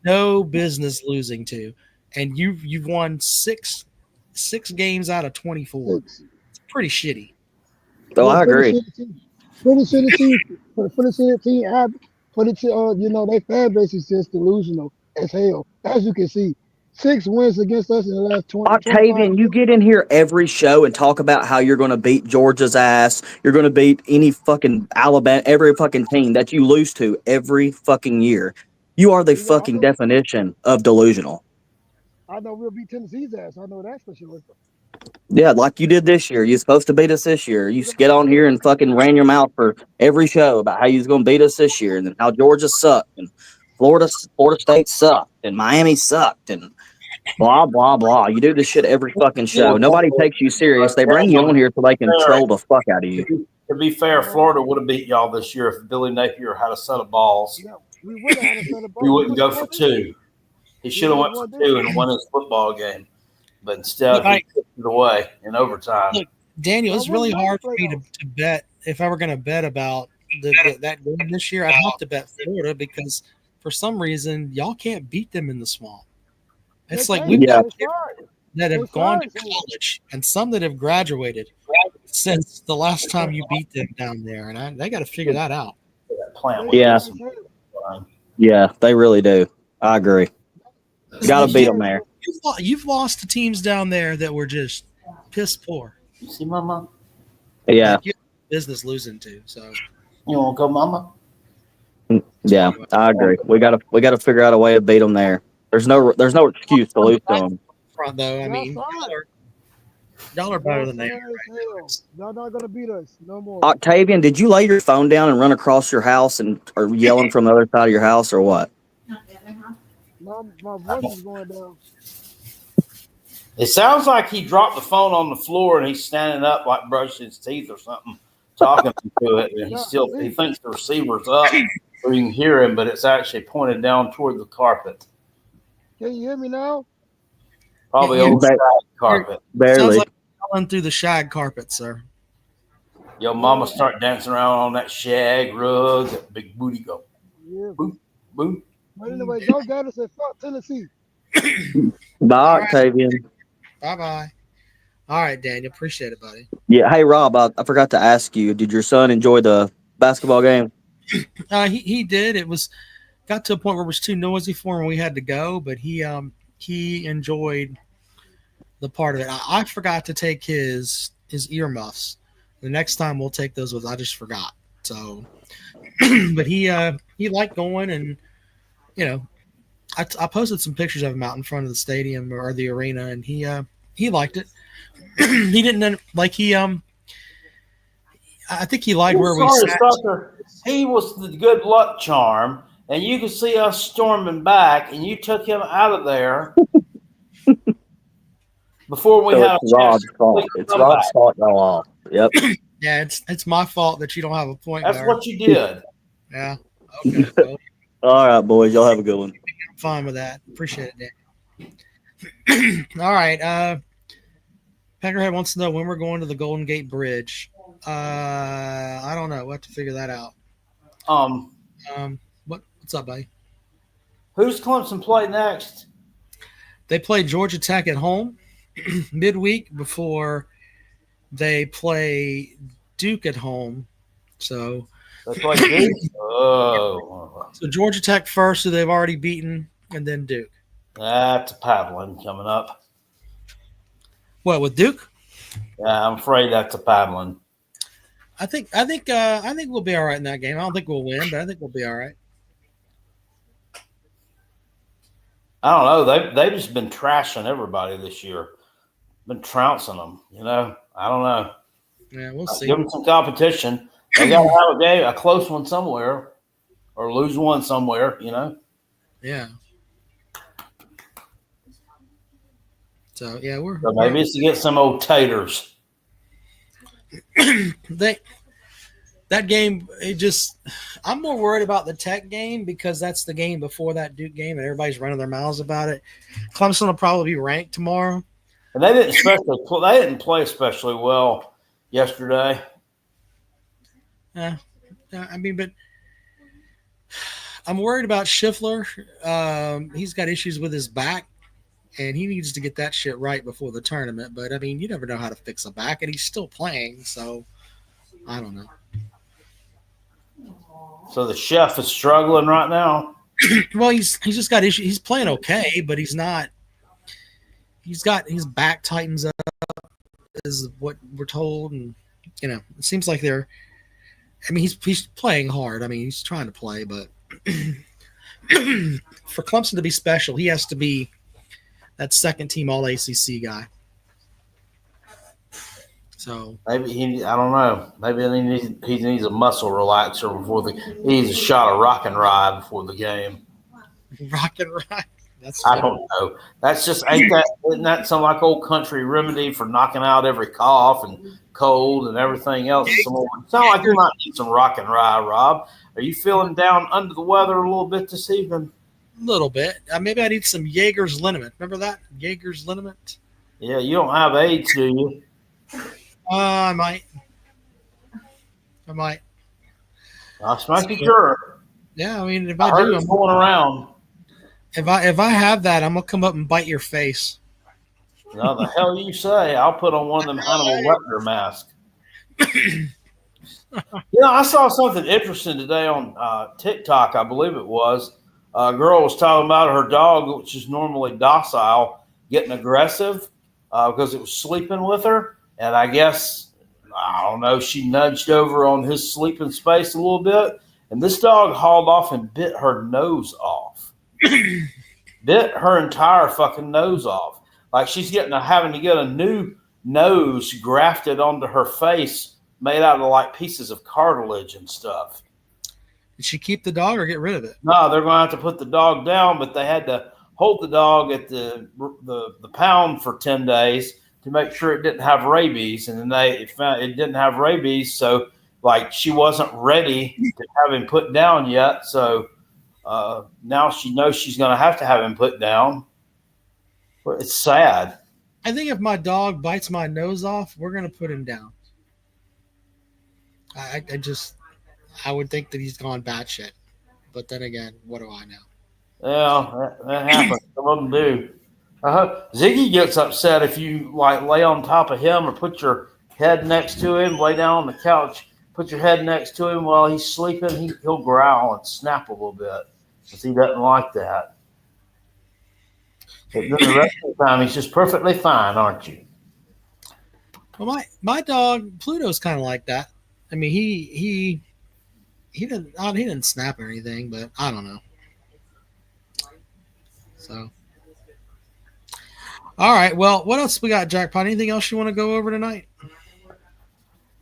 No business losing to, and you've won six games out of 24. Six. It's pretty shitty. Oh, Yeah, I pretty agree. shitty team. Pretty shitty team. Pretty shitty team. They fan base is just delusional as hell, as you can see. 6 wins against us in the last 20, 25 Octavian, you years. get in here every show and talk about how you're going to beat Georgia's ass. You're going to beat any fucking Alabama, every fucking team that you lose to every fucking year. You are the We will, fucking definition of delusional. I know we'll beat Tennessee's ass. I know that's for sure. Yeah, like you did this year. You're supposed to beat us this year. You get on here and fucking ran your mouth for every show about how you was going to beat us this year, and then how Georgia sucked, and Florida State sucked, and Miami sucked, and blah blah blah. You do this shit every fucking show. Nobody takes you serious. They bring you on here so they can troll the fuck out of you. To be fair, Florida would have beat y'all this year if Billy Napier had a set of balls. Yeah, we would have had a set of We balls. wouldn't go for two. He should have went for two and won his football game. But instead, he took it away in overtime. Look, Daniel, it's really hard for me to bet. If I were going to bet about that game this year, I'd have to bet Florida because for some reason y'all can't beat them in the small. It's like we've got that have gone to college and some that have graduated since the last time you beat them down there, and they got to figure that out. Yeah, yeah, they really do. I agree. You got to beat them there. You've lost to teams down there that were just piss poor. You see, Mama? Yeah. Like, you have business losing to. So you want to go, Mama? Yeah, I agree. We got to figure out a way to beat them there. There's no excuse to lose to them. Front though, I mean, y'all are better than they are. Y'all not gonna beat us no more. Octavian, did you lay your phone down and run across your house and are yelling from the other side of your house or what? My voice is going down. It sounds like he dropped the phone on the floor and he's standing up like brushing his teeth or something, talking to it. And he thinks the receiver's up so you can hear him, but it's actually pointed down toward the carpet. Can you hear me now? Probably old shag carpet. Barely. Sounds like falling through the shag carpet, sir. Yo, Mama start dancing around on that shag rug, that big booty go. Yeah. Boom, boom. But anyway, go get us and fuck Tennessee. Bye, Octavian. Bye-bye. All right, Daniel. Appreciate it, buddy. Yeah. Hey, Rob, I forgot to ask you, did your son enjoy the basketball game? He did. It got to a point where it was too noisy for him. We had to go, but he enjoyed the part of it. I forgot to take his earmuffs. The next time we'll take those with. I just forgot. So, but he liked going, and I posted some pictures of him out in front of the stadium or the arena, and he liked it. He didn't like I think he liked where we sat. He was the good luck charm, and you could see us storming back, and you took him out of there before we had It's Rob's fault. It's Rob's fault, y'all off. Yep. Yeah, it's my fault that you don't have a point That's guard. what you did. Yeah. Okay. Well, all right, boys. Y'all have a good one. I'm fine with that. Appreciate it, Dan. All right. Peckerhead wants to know when we're going to the Golden Gate Bridge. I don't know. We'll have to figure that out. What's up, buddy? Who's Clemson play next? They play Georgia Tech at home midweek before they play Duke at home. So they play Duke? Oh. So Georgia Tech first, who they've already beaten, and then Duke. That's a paddling coming up. What, with Duke? Yeah, I'm afraid that's a paddling. I think we'll be all right in that game. I don't think we'll win, but I think we'll be all right. I don't know. They've just been trashing everybody this year. Been trouncing them, I don't know. Yeah, we'll see. Give them some competition. They got to have a game, a close one somewhere, or lose one somewhere, Yeah. So yeah, so maybe it's to get some old taters. That game, I'm more worried about the Tech game because that's the game before that Duke game, and everybody's running their mouths about it. Clemson will probably be ranked tomorrow, and they didn't play especially well yesterday. Yeah, I mean, but I'm worried about Schiffler. He's got issues with his back, and he needs to get that shit right before the tournament. But I mean, you never know how to fix a back, and he's still playing, so I don't know. So the chef is struggling right now. Well, he's just got issues. He's playing okay, but he's not he's got his back tightens up, is what we're told, and it seems like they're. I mean, he's playing hard. I mean, he's trying to play, but for Clemson to be special, he has to be that second team All ACC guy. So maybe I don't know. Maybe he needs a muscle relaxer before he needs a shot of rock and ride before the game. Rock and ride. I don't know. That's just isn't that some like old country remedy for knocking out every cough and cold and everything else? Sound like you might need some rock and ride, Rob. Are you feeling down under the weather a little bit this evening? A little bit. Maybe I need some Jaeger's liniment. Remember that Jaeger's liniment? Yeah, you don't have AIDS, do you? I might. I'll smack you sure. Yeah, I mean, if I do, I'm going around. If I have that, I'm gonna come up and bite your face. No, the hell you say? I'll put on one of them Hannibal Lecter masks. I saw something interesting today on TikTok. I believe it was. A girl was talking about her dog, which is normally docile, getting aggressive because it was sleeping with her. And I guess, I don't know, she nudged over on his sleeping space a little bit. And this dog hauled off and bit her nose off. Bit her entire fucking nose off. Like she's having to get a new nose grafted onto her face made out of like pieces of cartilage and stuff. Did she keep the dog or get rid of it? No, they're going to have to put the dog down, but they had to hold the dog at the pound for 10 days to make sure it didn't have rabies. And then they found it didn't have rabies. So like she wasn't ready to have him put down yet. So now she knows she's going to have him put down. It's sad. I think if my dog bites my nose off, we're going to put him down. I would think that he's gone batshit. But then again, what do I know? Yeah, that happens. Some of them do. Ziggy gets upset if you like lay on top of him or put your head next to him, lay down on the couch, put your head next to him while he's sleeping. He'll growl and snap a little bit because he doesn't like that. But then the rest of the time, he's just perfectly fine, aren't you? Well, my dog Pluto's kind of like that. I mean, he didn't snap or anything, but I don't know. So, all right. Well, what else we got, Jackpot? Anything else you want to go over tonight?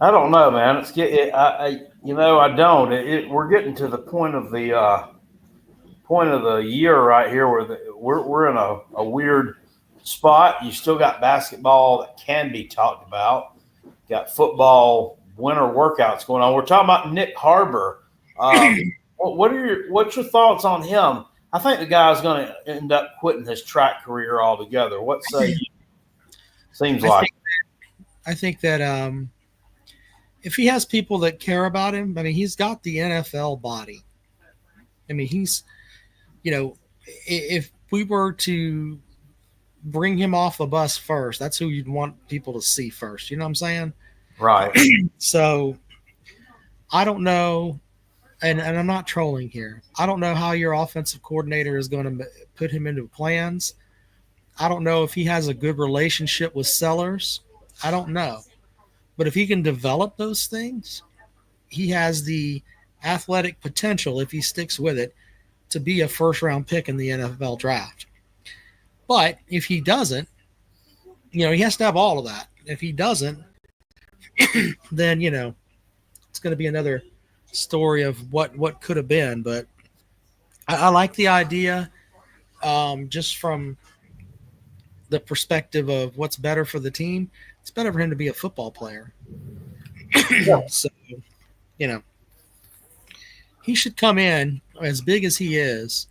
I don't know, man. I don't. We're getting to the point of the year right here where we're in a weird spot. You still got basketball that can be talked about. Got football winter workouts going on. We're talking about Nick Harbor. What's your thoughts on him? I think the guy's going to end up quitting his track career altogether. What say you? Seems like. I think that if he has people that care about him, I mean, he's got the NFL body. I mean, he's, if we were to bring him off the bus first, that's who you'd want people to see first. You know what I'm saying? Right. So I don't know. And I'm not trolling here. I don't know how your offensive coordinator is going to put him into plans. I don't know if he has a good relationship with sellers. I don't know. But if he can develop those things, he has the athletic potential, if he sticks with it, to be a first-round pick in the NFL draft. But if he doesn't, he has to have all of that. If he doesn't, then, it's going to be another story of what could have been. But I like the idea just from the perspective of what's better for the team. It's better for him to be a football player. So, he should come in as big as he is.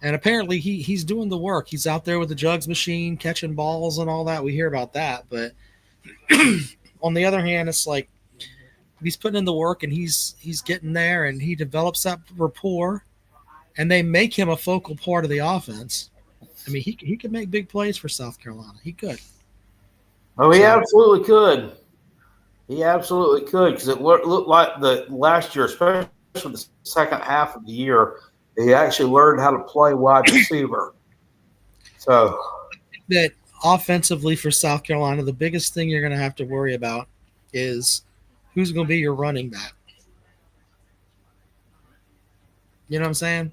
And apparently he's doing the work. He's out there with the jugs machine, catching balls and all that. We hear about that. But on the other hand, it's like, he's putting in the work and he's getting there and he develops that rapport and they make him a focal part of the offense. I mean, he could make big plays for South Carolina. He could. Oh, he absolutely could. He absolutely could because it looked like the last year, especially the second half of the year, he actually learned how to play wide receiver. So that offensively for South Carolina, the biggest thing you're going to have to worry about is who's going to be your running back. You know what I'm saying?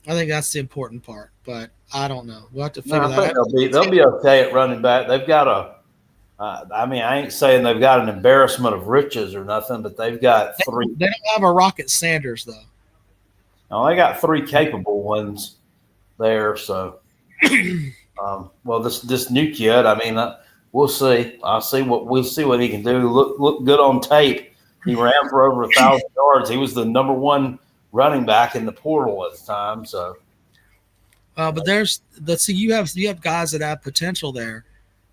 I think that's the important part, but I don't know. We'll have to No, figure I that think out. they'll be okay at running back. They've got a. I mean, I ain't saying they've got an embarrassment of riches or nothing, but they've got three. They don't have a Rocket Sanders though. No, they got three capable ones there. So, well, this new kid. I mean, we'll see. We'll see what he can do. Look good on tape. He ran for over 1,000 yards. He was the number one running back in the portal at the time. So, But let's see, you have guys that have potential there.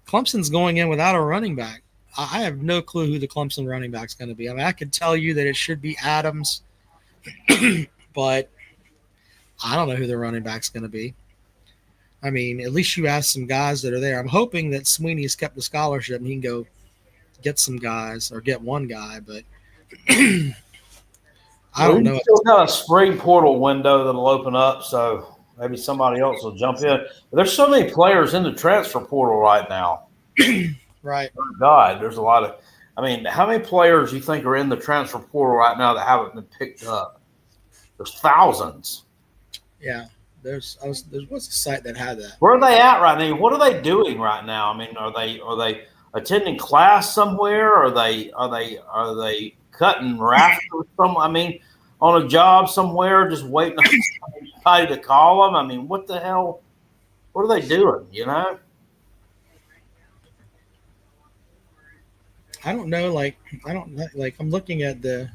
Clemson's going in without a running back. I have no clue who the Clemson running back is going to be. I mean, I could tell you that it should be Adams, but I don't know who the running back's going to be. I mean, at least you have some guys that are there. I'm hoping that Sweeney's kept the scholarship and he can go get some guys or get one guy, but I don't know. We've still got a spring portal window that'll open up, so maybe somebody else will jump in. But there's so many players in the transfer portal right now. Right. Oh, God, there's a lot of. I mean, how many players do you think are in the transfer portal right now that haven't been picked up? There's thousands. Yeah. There was a site that had that. Where are they at right now? What are they doing right now? I mean, are they attending class somewhere? Are they cutting rafters I mean, on a job somewhere, just waiting on somebody to call them? I mean, what the hell? What are they doing? You know? I don't know. I'm looking at the.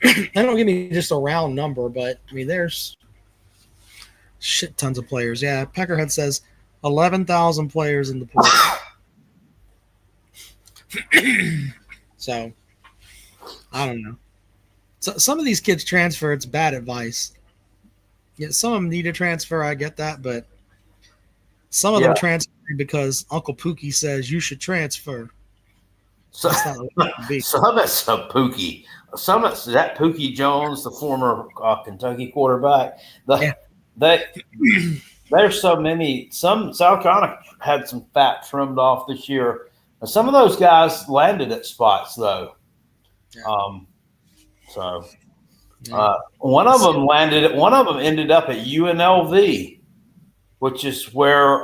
They don't give me just a round number, but I mean, there's shit tons of players. Yeah, Peckerhead says 11,000 players in the portal. So I don't know. So some of these kids transfer. It's bad advice. Yeah, some of them need to transfer. I get that, but some of them transfer because Uncle Pookie says you should transfer. So, some of it's Pookie. Some of that Pookie Jones, the former Kentucky quarterback. There's so many. Some South Carolina had some fat trimmed off this year. And some of those guys landed at spots though. Yeah. One of them landed. One of them ended up at UNLV, which is where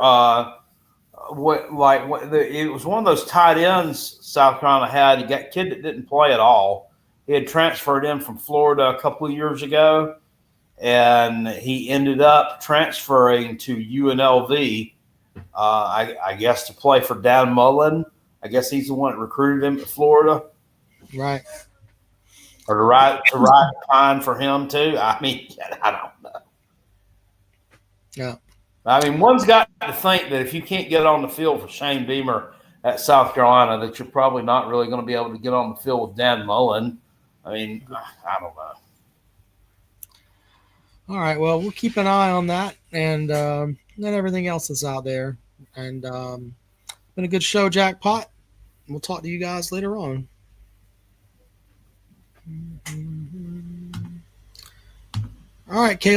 it was one of those tight ends South Carolina had. He got a kid that didn't play at all. He had transferred in from Florida a couple of years ago, and he ended up transferring to UNLV, I guess, to play for Dan Mullen. I guess he's the one that recruited him at Florida. Right. Or to ride pine for him, too. I mean, I don't know. Yeah. I mean, one's got to think that if you can't get on the field for Shane Beamer at South Carolina, that you're probably not really going to be able to get on the field with Dan Mullen. I mean, I don't know. All right. Well, we'll keep an eye on that and then everything else that's out there. And been a good show, Jackpot. We'll talk to you guys later on. All right, Caleb.